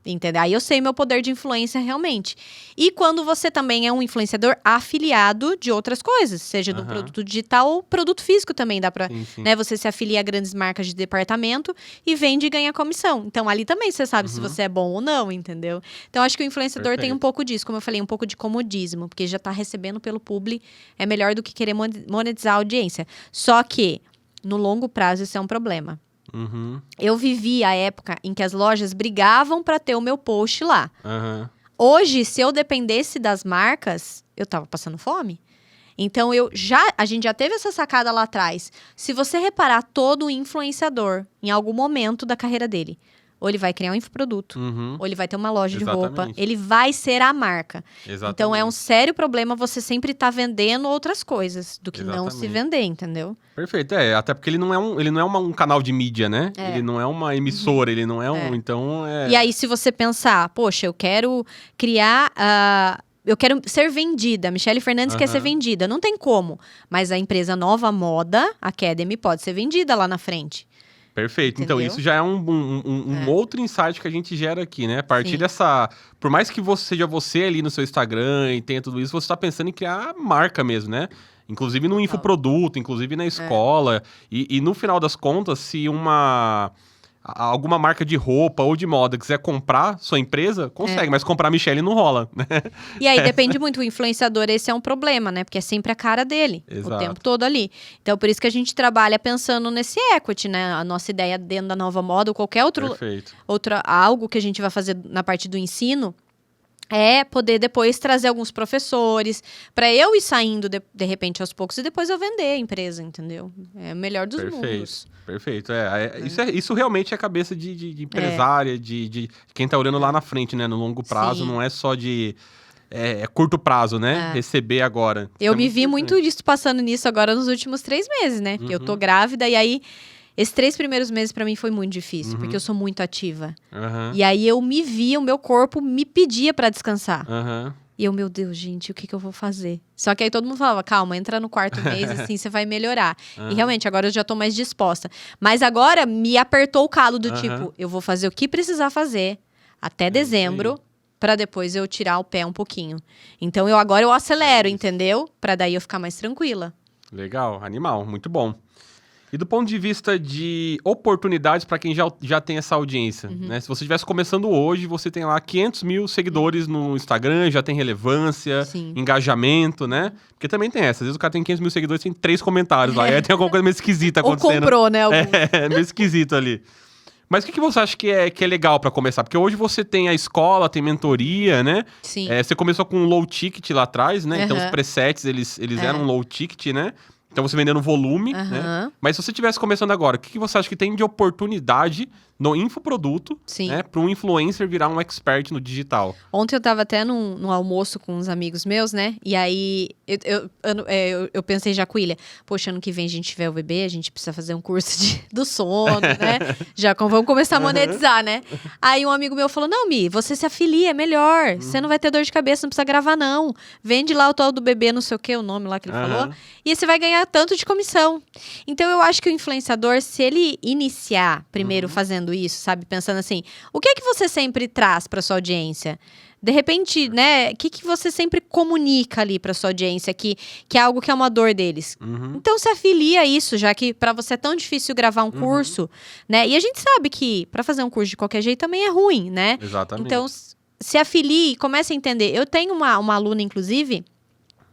Entendeu? Aí eu sei meu poder de influência realmente. E quando você também é um influenciador afiliado de outras coisas, seja do produto digital ou produto físico também, dá pra... Né, você se afilia a grandes marcas de departamento e vende e ganha comissão. Então, ali também você sabe se você é bom ou não, entendeu? Então, acho que o influenciador tem um pouco disso, como eu falei, um pouco de comodismo, porque já tá recebendo pelo publi, é melhor do que querer monetizar a audiência. Só que, no longo prazo, isso é um problema. Eu vivi a época em que as lojas brigavam para ter o meu post lá. Hoje, se eu dependesse das marcas, eu tava passando fome. Então, a gente já teve essa sacada lá atrás. Se você reparar, todo influenciador, em algum momento da carreira dele, ou ele vai criar um infoproduto, ou ele vai ter uma loja de roupa, ele vai ser a marca. Então, é um sério problema você sempre estar vendendo outras coisas do que não se vender, entendeu? Perfeito, até porque ele não é um canal de mídia, né? Ele não é uma emissora, ele não é um... Então, E aí, se você pensar, poxa, eu quero criar... eu quero ser vendida. Michele Fernandes quer ser vendida. Não tem como. Mas a empresa Nova Moda Academy pode ser vendida lá na frente. Perfeito. Entendeu? Então, isso já é um outro insight que a gente gera aqui, né? A partir dessa... Por mais que seja você ali no seu Instagram e tenha tudo isso, você está pensando em criar marca mesmo, né? Inclusive no infoproduto, inclusive na escola. E no final das contas, se alguma marca de roupa ou de moda quiser comprar sua empresa, consegue, mas comprar a Michele não rola, né? E aí depende muito, o influenciador, esse é um problema, né? Porque é sempre a cara dele, o tempo todo ali. Então, por isso que a gente trabalha pensando nesse equity, né? A nossa ideia dentro da Nova Moda ou qualquer algo que a gente vai fazer na parte do ensino, é poder depois trazer alguns professores, para eu ir saindo de repente aos poucos e depois eu vender a empresa, entendeu? É o melhor dos mundos. Perfeito. Isso realmente é a cabeça de empresária, de quem tá olhando lá na frente, né? No longo prazo, Sim. não é só de curto prazo, né? Receber agora. Eu me vi muito disso passando nisso agora nos últimos 3 meses, né? Porque eu tô grávida e aí esses 3 primeiros meses pra mim foi muito difícil, porque eu sou muito ativa. E aí eu me vi, o meu corpo me pedia pra descansar. E eu, meu Deus, gente, o que eu vou fazer? Só que aí todo mundo falava, calma, entra no 4º mês, assim, você vai melhorar. E realmente, agora eu já tô mais disposta. Mas agora me apertou o calo do tipo, eu vou fazer o que precisar fazer até dezembro, pra depois eu tirar o pé um pouquinho. Então, agora eu acelero, entendeu? Pra daí eu ficar mais tranquila. Legal, animal, muito bom. E do ponto de vista de oportunidades para quem já tem essa audiência, né? Se você estivesse começando hoje, você tem lá 500 mil seguidores no Instagram, já tem relevância, engajamento, né? Porque também tem essa. Às vezes o cara tem 500 mil seguidores, tem 3 comentários lá. E aí tem alguma coisa meio esquisita acontecendo. Ou comprou, né? Meio esquisito ali. Mas o que você acha que é legal para começar? Porque hoje você tem a escola, tem mentoria, né? Sim. Você começou com um low ticket lá atrás, né? Então os presets, eles eram low ticket, né? Então você vendendo volume, né? Mas se você estivesse começando agora, o que você acha que tem de oportunidade no infoproduto, né? Para um influencer virar um expert no digital? Ontem eu tava até num almoço com uns amigos meus, né? E aí eu pensei já com o William, poxa, ano que vem a gente tiver o bebê, a gente precisa fazer um curso do sono, né? Vamos começar a monetizar, né? Aí um amigo meu falou, não, Mi, você se afilia, é melhor. Você não vai ter dor de cabeça, não precisa gravar, não. Vende lá o tal do bebê, não sei o que, o nome lá que ele falou. E você vai ganhar tanto de comissão. Então, eu acho que o influenciador, se ele iniciar primeiro fazendo isso, sabe? Pensando assim, o que é que você sempre traz para sua audiência? De repente, né? O que você sempre comunica ali para sua audiência que é algo que é uma dor deles? Então, se afilia a isso, já que para você é tão difícil gravar um curso, né? E a gente sabe que para fazer um curso de qualquer jeito também é ruim, né? Exatamente. Então, se afilie e comece a entender. Eu tenho uma aluna, inclusive,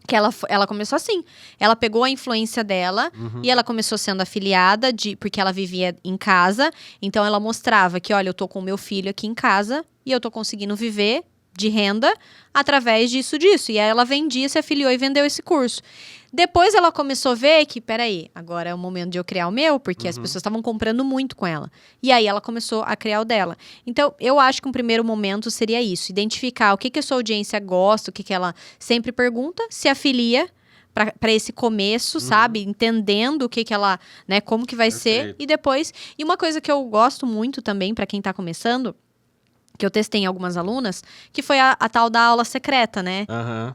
que ela começou assim. Ela pegou a influência dela e ela começou sendo afiliada, porque ela vivia em casa. Então, ela mostrava que, olha, eu tô com o meu filho aqui em casa e eu tô conseguindo viver de renda através disso. E aí, ela vendia, se afiliou e vendeu esse curso. Depois, ela começou a ver que, peraí, agora é o momento de eu criar o meu, porque as pessoas estavam comprando muito com ela. E aí, ela começou a criar o dela. Então, eu acho que um primeiro momento seria isso. Identificar o que a sua audiência gosta, o que ela sempre pergunta, se afilia para esse começo, sabe? Entendendo o que ela, né, como que vai ser. E depois... E uma coisa que eu gosto muito também, para quem tá começando, que eu testei em algumas alunas, que foi a tal da aula secreta, né?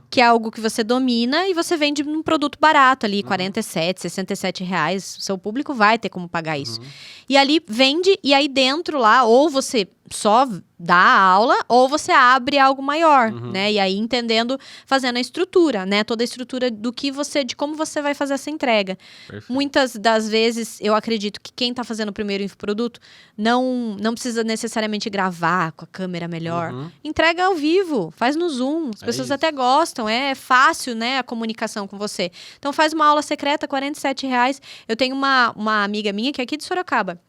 Que é algo que você domina e você vende um produto barato ali, 47, 67 reais. O seu público vai ter como pagar isso. E ali vende, e aí dentro lá, ou você só dá a aula, ou você abre algo maior, né? E aí entendendo, fazendo a estrutura, né? Toda a estrutura de como você vai fazer essa entrega. Perfeito. Muitas das vezes, eu acredito que quem tá fazendo o primeiro infoproduto não precisa necessariamente gravar com a câmera melhor. Entrega ao vivo, faz no Zoom. As pessoas até gostam, é fácil, né? A comunicação com você. Então faz uma aula secreta, 47 reais. Eu tenho uma amiga minha que é aqui de Sorocaba.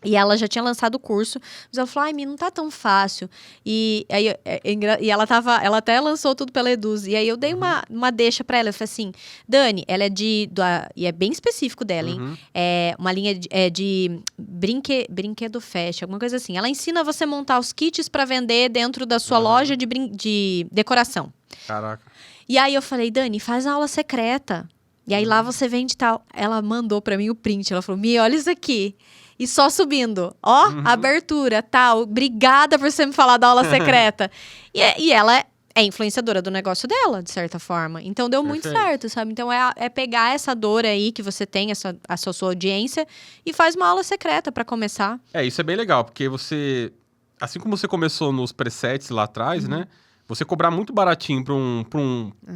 E ela já tinha lançado o curso, mas ela falou, ai, Mi, não tá tão fácil. E ela até lançou tudo pela Eduz. E aí eu dei uma deixa pra ela. Eu falei assim, Dani, ela é e é bem específico dela, hein? É uma linha de brinquedo fashion, alguma coisa assim. Ela ensina você a montar os kits pra vender dentro da sua loja de decoração. Caraca. E aí eu falei, Dani, faz a aula secreta. E aí lá você vende tal. Ela mandou pra mim o print. Ela falou, Mi, olha isso aqui. E só subindo. Ó, abertura, tal. Obrigada por você me falar da aula secreta. E ela é influenciadora do negócio dela, de certa forma. Então, deu muito certo, sabe? Então, é pegar essa dor aí que você tem, a sua audiência, e faz uma aula secreta pra começar. Isso é bem legal, porque você... Assim como você começou nos presets lá atrás, né? Você cobrar muito baratinho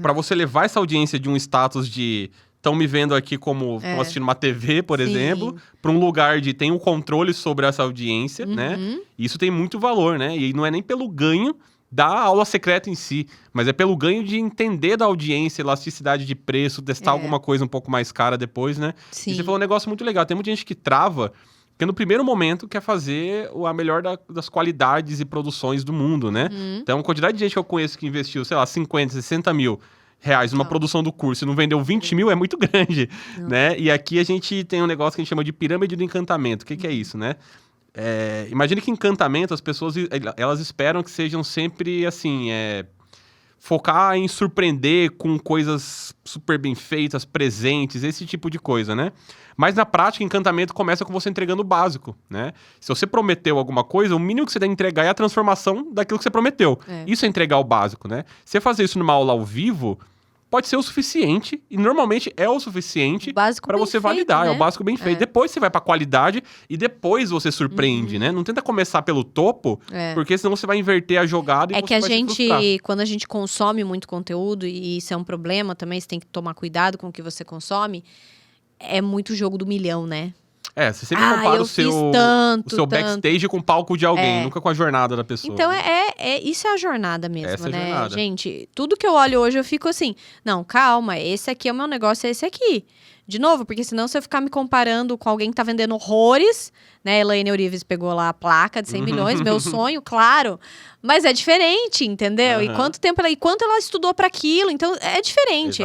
pra você levar essa audiência de um status de... Estão me vendo aqui como assistindo uma TV, por exemplo, para um lugar de tem um controle sobre essa audiência, né? Isso tem muito valor, né? E não é nem pelo ganho da aula secreta em si, mas é pelo ganho de entender da audiência, elasticidade de preço, testar alguma coisa um pouco mais cara depois, né? Sim. E você falou um negócio muito legal. Tem muita gente que trava Porque no primeiro momento quer fazer a melhor das qualidades e produções do mundo, né? Então, a quantidade de gente que eu conheço que investiu, sei lá, 50, 60 mil reais numa produção do curso e não vendeu 20 mil é muito grande, né? E aqui a gente tem um negócio que a gente chama de pirâmide do encantamento. O que é isso, né? Imagine que encantamento, as pessoas, elas esperam que sejam sempre, assim, focar em surpreender com coisas super bem feitas, presentes, esse tipo de coisa, né? Mas na prática, encantamento começa com você entregando o básico, né? Se você prometeu alguma coisa, o mínimo que você deve entregar é a transformação daquilo que você prometeu. Isso é entregar o básico, né? Você fazer isso numa aula ao vivo pode ser o suficiente, e normalmente é o suficiente para você validar, né? É o básico bem feito. Depois você vai para qualidade e depois você surpreende, né? Não tenta começar pelo topo, porque senão você vai inverter a jogada e você que a vai gente, se frustrar. quando a gente consome muito conteúdo, e isso é um problema também, você tem que tomar cuidado com o que você consome, é muito jogo do milhão, né? Você sempre compara o seu backstage com o palco de alguém, nunca com a jornada da pessoa. Então, isso é a jornada mesmo, Essa né? É a jornada. Gente, tudo que eu olho hoje, eu fico assim, não, calma, esse aqui é o meu negócio, é esse aqui. De novo, porque senão se eu ficar me comparando com alguém que tá vendendo horrores, né? Elaine Eurives pegou lá a placa de 100 milhões, meu sonho, claro. Mas é diferente, entendeu? E quanto ela estudou para aquilo, então é diferente.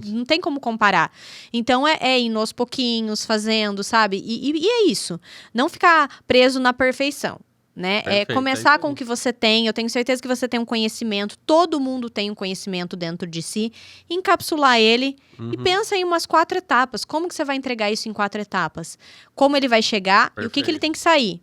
Não tem como comparar. Então é ir aos pouquinhos, fazendo, sabe? E é isso. Não ficar preso na perfeição. Né? Perfeito, Começar com o que você tem. Eu tenho certeza que você tem um conhecimento. Todo mundo tem um conhecimento dentro de si. Encapsular ele e pensa em umas 4 etapas. Como que você vai entregar isso em 4 etapas? Como ele vai chegar e o que ele tem que sair.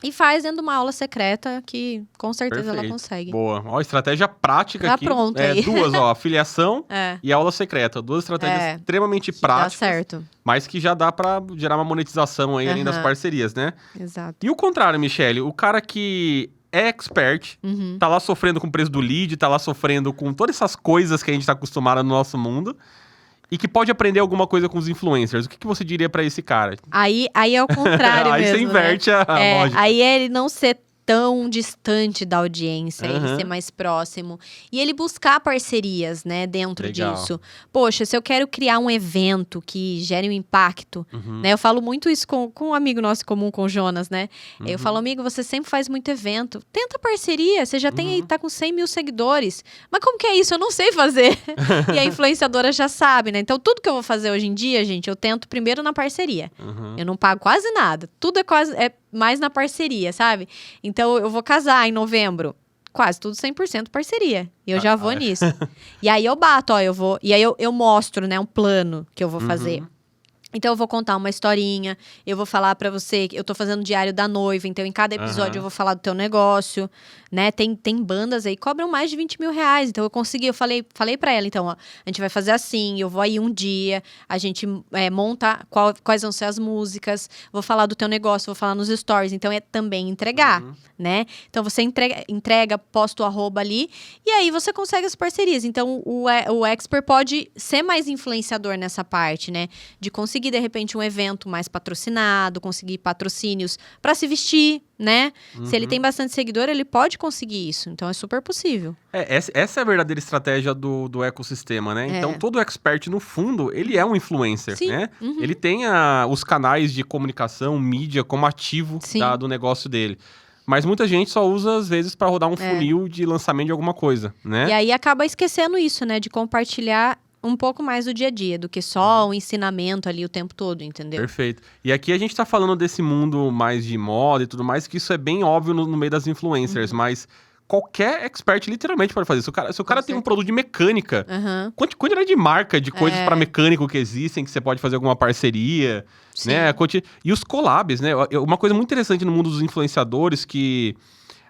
E faz dentro de uma aula secreta que com certeza ela consegue. Boa. Ó, estratégia prática aqui. Pronto aí. 2, ó. Afiliação e aula secreta. 2 estratégias extremamente práticas. Dá certo. Mas que já dá pra gerar uma monetização aí além das parcerias, né? Exato. E o contrário, Michele, o cara que é expert, tá lá sofrendo com o preço do lead, tá lá sofrendo com todas essas coisas que a gente tá acostumado no nosso mundo, e que pode aprender alguma coisa com os influencers. O que você diria pra esse cara? Aí é o contrário aí mesmo, você inverte a lógica. Aí é ele não ser tão distante da audiência, ele ser mais próximo. E ele buscar parcerias, né, dentro disso. Poxa, se eu quero criar um evento que gere um impacto, né? Eu falo muito isso com um amigo nosso em comum, com o Jonas, né? Eu falo, amigo, você sempre faz muito evento. Tenta parceria, você já tem aí, tá com 100 mil seguidores. Mas como que é isso? Eu não sei fazer. E a influenciadora já sabe, né? Então, tudo que eu vou fazer hoje em dia, gente, eu tento primeiro na parceria. Eu não pago quase nada. Tudo é mais na parceria, sabe? Então, eu vou casar em novembro. Quase tudo 100% parceria. E eu já vou nisso. E aí, eu bato, ó, eu vou... E aí, eu mostro, né, um plano que eu vou fazer. Então, eu vou contar uma historinha, eu vou falar pra você que eu tô fazendo diário da noiva, então em cada episódio eu vou falar do teu negócio, né? Tem bandas aí que cobram mais de 20 mil reais, então eu falei pra ela, então, ó, a gente vai fazer assim, eu vou aí um dia, a gente monta quais vão ser as músicas, vou falar do teu negócio, vou falar nos stories, então é também entregar, né? Então, você entrega, posta o arroba ali, e aí você consegue as parcerias. Então, o expert pode ser mais influenciador nessa parte, né? De conseguir de repente um evento mais patrocinado, conseguir patrocínios para se vestir, né? Se ele tem bastante seguidor, ele pode conseguir isso. Então é super possível. Essa é a verdadeira estratégia do ecossistema, né? Então todo expert, no fundo, ele é um influencer, né? Ele tem os canais de comunicação, mídia como ativo do negócio dele. Mas muita gente só usa, às vezes, para rodar um funil de lançamento de alguma coisa, né? E aí acaba esquecendo isso, né? De compartilhar um pouco mais do dia a dia, do que só o ensinamento ali o tempo todo, entendeu? Perfeito. E aqui a gente tá falando desse mundo mais de moda e tudo mais, que isso é bem óbvio no meio das influencers, mas qualquer expert literalmente pode fazer isso. Se o cara tem um produto de mecânica, quantidade de marca, de coisas para mecânico que existem, que você pode fazer alguma parceria, né? E os collabs, né? Uma coisa muito interessante no mundo dos influenciadores que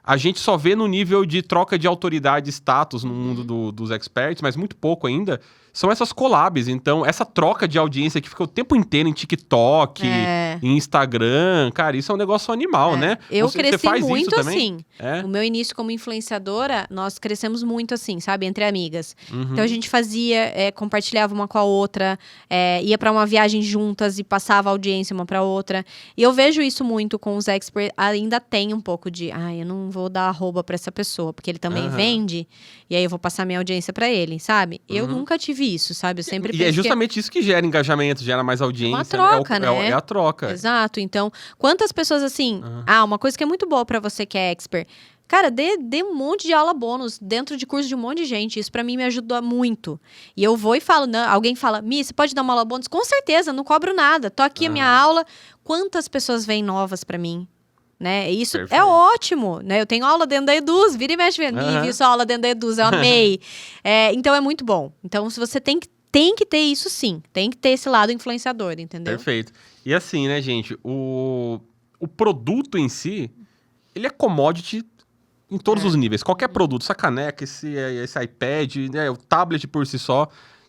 a gente só vê no nível de troca de autoridade e status no mundo dos experts, mas muito pouco ainda, são essas collabs. Então, essa troca de audiência que fica o tempo inteiro em TikTok, em Instagram, cara, isso é um negócio animal, né? Eu cresci muito assim. O meu início como influenciadora, nós crescemos muito assim, sabe? Entre amigas. Então, a gente fazia, compartilhava uma com a outra, ia pra uma viagem juntas e passava audiência uma pra outra. E eu vejo isso muito com os experts. Ainda tem um pouco de, eu não vou dar arroba pra essa pessoa, porque ele também vende, e aí eu vou passar minha audiência pra ele, sabe? Eu nunca tive isso, sabe? Eu sempre E é justamente isso que gera engajamento, gera mais audiência. Uma troca, né? É a troca. troca. Exato. Então, quantas pessoas assim... uma coisa que é muito boa pra você que é expert. Cara, dê um monte de aula bônus dentro de curso de um monte de gente. Isso pra mim me ajuda muito. E eu vou e falo, não, alguém fala, Mi, você pode dar uma aula bônus? Com certeza, não cobro nada. Tô aqui a minha aula. Quantas pessoas vêm novas pra mim? Né? Isso Perfeito. é ótimo, né? Eu tenho aula dentro da Eduz, vira e mexe, vi sua aula dentro da Eduz, eu amei. Então é muito bom. Então, se você tem que ter isso sim, tem que ter esse lado influenciador, entendeu? Perfeito. E assim, né, gente, o produto em si, ele é commodity em todos os níveis. Qualquer produto, essa caneca, esse iPad, né, o tablet por si só,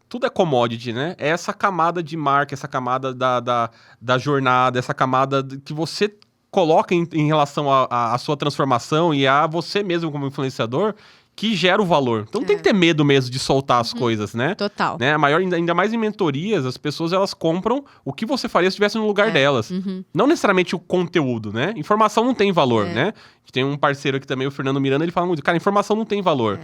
tudo é commodity, né? É essa camada de marca, essa camada da jornada, essa camada que você coloca em relação à sua transformação e a você mesmo como influenciador, que gera o valor. Então não tem que ter medo mesmo de soltar as coisas, né? Total. Né? Ainda mais em mentorias, as pessoas elas compram o que você faria se estivesse no lugar delas. Não necessariamente o conteúdo, né? Informação não tem valor, né? A gente tem um parceiro aqui também, o Fernando Miranda, ele fala muito, cara, informação não tem valor.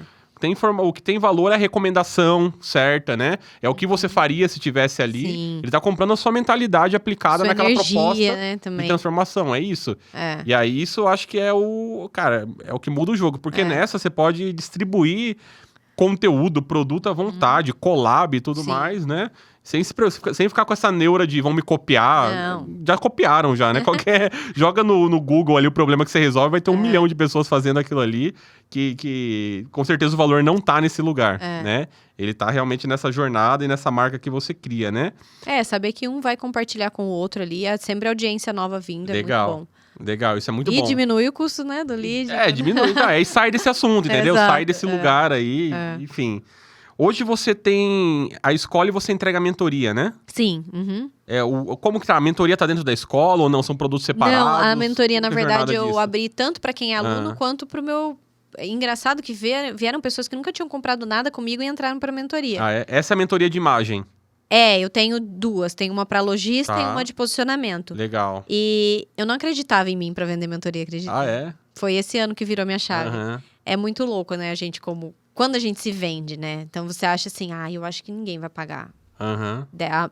O que tem valor é a recomendação certa, né? É o que você faria se estivesse ali. Sim. Ele tá comprando a sua mentalidade aplicada Sua naquela energia, proposta né, de também. transformação, é isso. E aí isso eu acho que é o que muda o jogo, porque nessa você pode distribuir conteúdo, produto à vontade, collab e tudo mais, né? Sem ficar com essa neura de vão me copiar. Não. Já copiaram já, né? Joga no Google ali o problema que você resolve, vai ter 1 milhão de pessoas fazendo aquilo ali, que com certeza o valor não tá nesse lugar, né? Ele tá realmente nessa jornada e nessa marca que você cria, né? Saber que um vai compartilhar com o outro ali, é sempre audiência nova vindo, Legal. é muito bom. Legal, isso é muito bom. E diminui o custo, né, do lead. Diminui. Aí sai desse assunto, entendeu? Exato, Sai desse lugar aí, enfim. Hoje você tem a escola e você entrega a mentoria, né? Sim. Como que tá? A mentoria tá dentro da escola ou não? São produtos separados? Não, a mentoria, na Qual que é a verdade, jornada eu disso? abri tanto pra quem é aluno quanto pro meu... É engraçado que vieram pessoas que nunca tinham comprado nada comigo e entraram pra mentoria. Essa é a mentoria de imagem. Eu tenho 2. Tenho uma pra lojista e uma de posicionamento. Legal. E eu não acreditava em mim pra vender mentoria, acredita? É? Foi esse ano que virou minha chave. Aham. É muito louco, né? A gente quando a gente se vende, né? Então você acha assim, eu acho que ninguém vai pagar. Aham.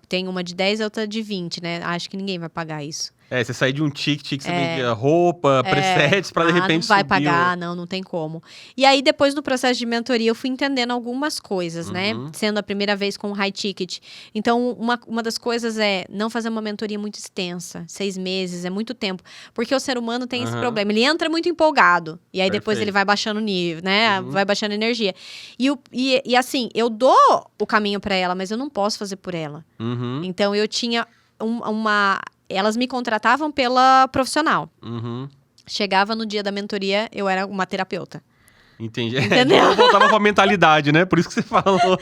Tem uma de 10 e outra de 20, né? Acho que ninguém vai pagar isso. Você sair de um ticket que você vendia roupa, presets, pra de repente não vai subir pagar, não tem como. E aí, depois do processo de mentoria, eu fui entendendo algumas coisas, né? Sendo a primeira vez com high ticket. Então, uma das coisas é não fazer uma mentoria muito extensa. 6 meses, é muito tempo. Porque o ser humano tem esse problema. Ele entra muito empolgado. E aí, depois ele vai baixando o nível, né? Vai baixando a energia. E assim, eu dou o caminho pra ela, mas eu não posso fazer por ela. Então, eu tinha elas me contratavam pela profissional. Chegava no dia da mentoria, eu era uma terapeuta. Entendi. Entendeu? Eu voltava pra mentalidade, né? Por isso que você falou.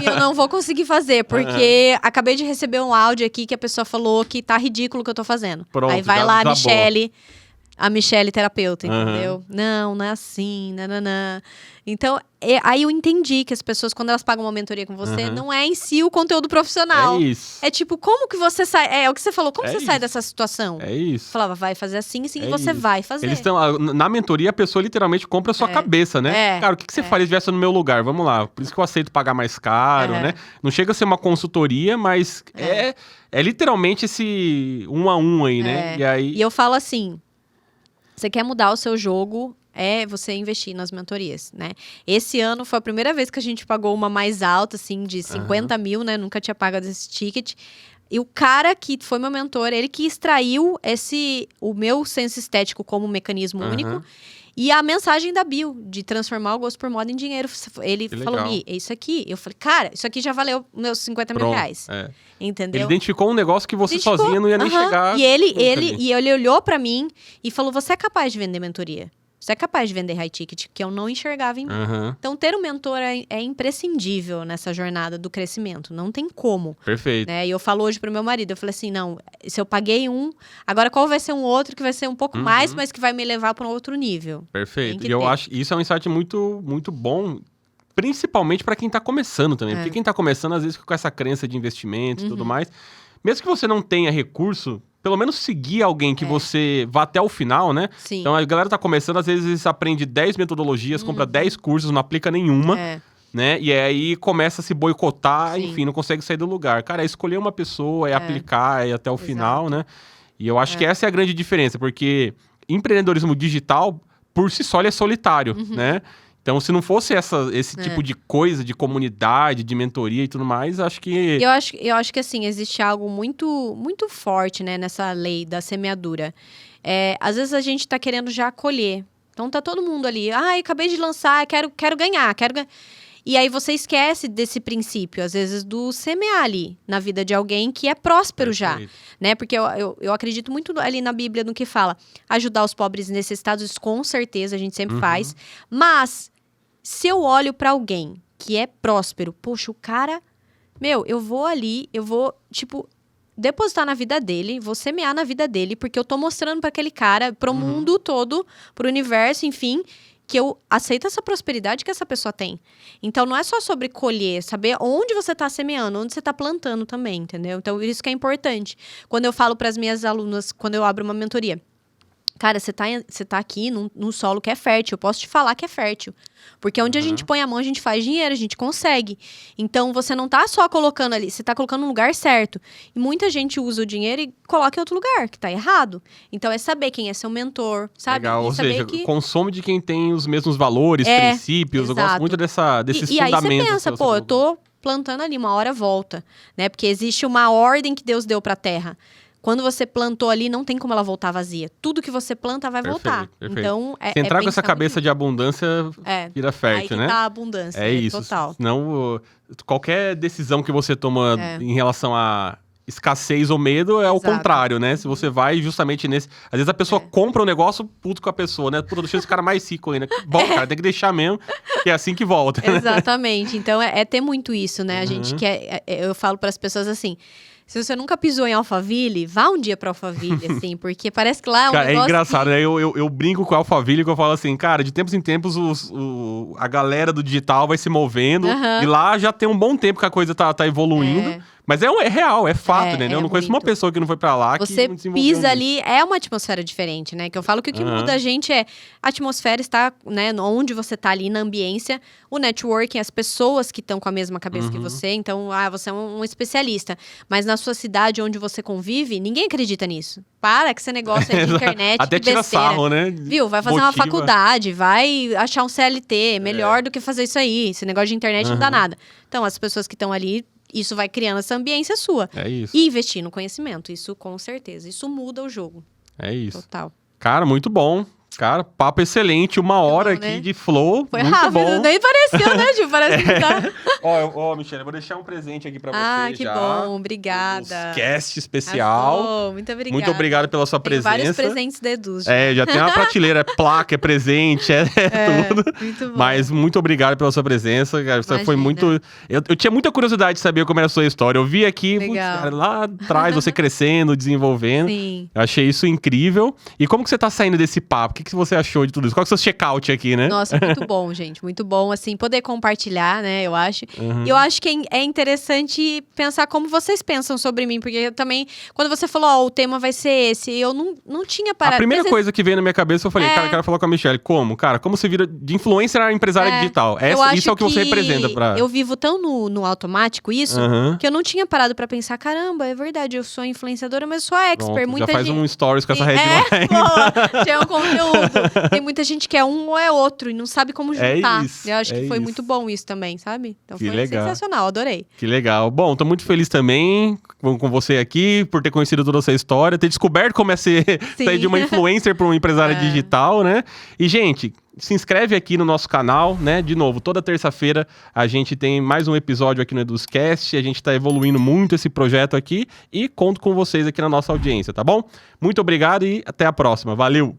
Eu não vou conseguir fazer, porque acabei de receber um áudio aqui que a pessoa falou que tá ridículo o que eu tô fazendo. Pronto, aí vai já lá desabou. a Michelle terapeuta, entendeu? Não é assim, nananã. Então, aí eu entendi que as pessoas, quando elas pagam uma mentoria com você, não é em si o conteúdo profissional. É isso. É tipo, como que você sai... É o que você falou, como você sai isso. dessa situação? É isso. Falava, vai fazer assim, e você isso. vai fazer. Eles estão na mentoria, a pessoa literalmente compra a sua cabeça, né? Cara, o que você faria se estivesse no meu lugar? Vamos lá. Por isso que eu aceito pagar mais caro, né? Não chega a ser uma consultoria, mas é literalmente esse 1 a 1 aí, né? E eu falo assim, você quer mudar o seu jogo, você investir nas mentorias, né? Esse ano foi a primeira vez que a gente pagou uma mais alta, assim, de 50 mil, né? Nunca tinha pagado esse ticket. E o cara que foi meu mentor, ele que extraiu o meu senso estético como mecanismo único. E a mensagem da bio, de transformar o gosto por moda em dinheiro. Ele falou, Mi, é isso aqui. Eu falei, cara, isso aqui já valeu meus 50 mil reais. Entendeu? Ele identificou um negócio que você sozinha não ia nem chegar. E ele olhou pra mim e falou, você é capaz de vender mentoria? Você é capaz de vender high ticket, que eu não enxergava em mim. Então, ter um mentor é imprescindível nessa jornada do crescimento. Não tem como. Perfeito. Né? E eu falo hoje pro meu marido, eu falei assim, não, se eu paguei agora qual vai ser um outro que vai ser um pouco mais, mas que vai me levar para um outro nível. Perfeito. E eu acho que isso é um insight muito, muito bom, principalmente para quem tá começando também. Porque quem tá começando, às vezes, fica com essa crença de investimento e tudo mais. Mesmo que você não tenha recurso, pelo menos seguir alguém que você vá até o final, né? Sim. Então, a galera tá começando, às vezes aprende 10 metodologias, compra 10 cursos, não aplica nenhuma. né? E aí começa a se boicotar, Sim. enfim, não consegue sair do lugar. Cara, é escolher uma pessoa, é aplicar, é até o final, né? E eu acho que essa é a grande diferença, porque empreendedorismo digital, por si só, ele é solitário, né? Então, se não fosse esse tipo de coisa, de comunidade, de mentoria e tudo mais, acho que... Eu acho que, assim, existe algo muito, muito forte, né, nessa lei da semeadura. Às vezes a gente tá querendo já colher. Então, tá todo mundo ali. Acabei de lançar, quero ganhar. E aí você esquece desse princípio, às vezes, do semear ali na vida de alguém que é próspero já, né? Porque eu acredito muito ali na Bíblia no que fala. Ajudar os pobres e necessitados, isso com certeza a gente sempre faz. Mas, se eu olho pra alguém que é próspero, poxa, o cara... eu vou ali, tipo... depositar na vida dele, vou semear na vida dele, porque eu tô mostrando pra aquele cara, pro mundo todo, pro universo, enfim, que eu aceito essa prosperidade que essa pessoa tem. Então, não é só sobre colher, saber onde você tá semeando, onde você tá plantando também, entendeu? Então, isso que é importante. Quando eu falo pras minhas alunas, quando eu abro uma mentoria, cara, você tá aqui num solo que é fértil, eu posso te falar que é fértil. Porque onde a gente põe a mão, a gente faz dinheiro, a gente consegue. Então, você não tá só colocando ali, você tá colocando no lugar certo. E muita gente usa o dinheiro e coloca em outro lugar, que tá errado. Então, é saber quem é seu mentor, sabe? Legal, e ou saber seja, que... consome de quem tem os mesmos valores, princípios. exato. Eu gosto muito desses E aí fundamentos. você pensa, eu tô plantando ali, uma hora volta, né? Porque existe uma ordem que Deus deu pra terra. Quando você plantou ali, não tem como ela voltar vazia. Tudo que você planta vai voltar. Perfeito. Então, se entrar com essa cabeça de abundância, vira fértil, aí que né? tá a abundância, é isso. Total. Senão, qualquer decisão que você toma em relação a escassez ou medo é o contrário, né? Se você vai justamente nesse... Às vezes a pessoa compra um negócio, puto com a pessoa, né? Puta, deixa esse cara mais rico ainda. Bom, cara, tem que deixar mesmo, que é assim que volta. Exatamente. Então, ter muito isso, né? A gente quer... eu falo para as pessoas assim... Se você nunca pisou em Alphaville, vá um dia pra Alphaville, assim, porque parece que lá é um cara, negócio é engraçado, né? Eu brinco com a Alphaville, que eu falo assim, cara, de tempos em tempos a galera do digital vai se movendo, e lá já tem um bom tempo que a coisa tá evoluindo. Mas é real, é fato, né? Eu não conheço uma pessoa que não foi pra lá você que não desenvolveu pisa nisso. ali, é uma atmosfera diferente, né? Que eu falo que o que muda a gente é a atmosfera está, né? Onde você tá ali, na ambiência, o networking, as pessoas que estão com a mesma cabeça que você. Então, você é um especialista. Mas na sua cidade, onde você convive, ninguém acredita nisso. Para que esse negócio aí de internet, até que tira besteira. sarro, né? Viu? Vai fazer uma faculdade, vai achar um CLT, melhor do que fazer isso aí. Esse negócio de internet não dá nada. Então, as pessoas que estão ali, isso vai criando essa ambiência sua. É isso. E investir no conhecimento, isso com certeza. Isso muda o jogo. É isso. Total. Cara, muito bom. Cara, papo excelente, 1 hora aqui né? de flow. Foi muito rápido, bom. nem pareceu, né, Gil? Parece que tá... Ó, Michelle, eu vou deixar um presente aqui pra você que já. bom, obrigada. Um cast especial. Arrasou, muito obrigada. Muito obrigado pela sua Tenho presença. vários presentes da Edu. Já tem uma prateleira, é placa, é presente, tudo. Muito bom. Mas muito obrigado pela sua presença, cara. Você foi muito... Eu tinha muita curiosidade de saber como era a sua história. Eu vi aqui, cara, lá atrás, você crescendo, desenvolvendo. Sim. Eu achei isso incrível. E como que você tá saindo desse papo? O que você achou de tudo isso? Qual que é o seu check-out aqui, né? Nossa, muito bom, gente. Muito bom, assim, poder compartilhar, né, eu acho. E eu acho que é interessante pensar como vocês pensam sobre mim, porque eu também, quando você falou, o tema vai ser esse, eu não tinha parado. A primeira coisa que veio na minha cabeça, eu falei, cara, eu quero falar com a Michelle. Como? Cara, como você vira de influencer a empresária digital? Isso é o que você representa pra... Eu vivo tão no automático isso, que eu não tinha parado pra pensar, caramba, é verdade, eu sou influenciadora, mas eu sou expert. Pronto, muita já faz gente... um stories com essa headline. Já é um conteúdo. Tem muita gente que é um ou é outro e não sabe como juntar. Eu acho que foi muito bom isso também, sabe? Então foi sensacional, adorei. Que legal. Bom, tô muito feliz também com você aqui, por ter conhecido toda essa história, ter descoberto como é sair de uma influencer para uma empresária digital, né? E, gente, se inscreve aqui no nosso canal, né? De novo, toda terça-feira a gente tem mais um episódio aqui no EduzCast. A gente tá evoluindo muito esse projeto aqui e conto com vocês aqui na nossa audiência, tá bom? Muito obrigado e até a próxima. Valeu!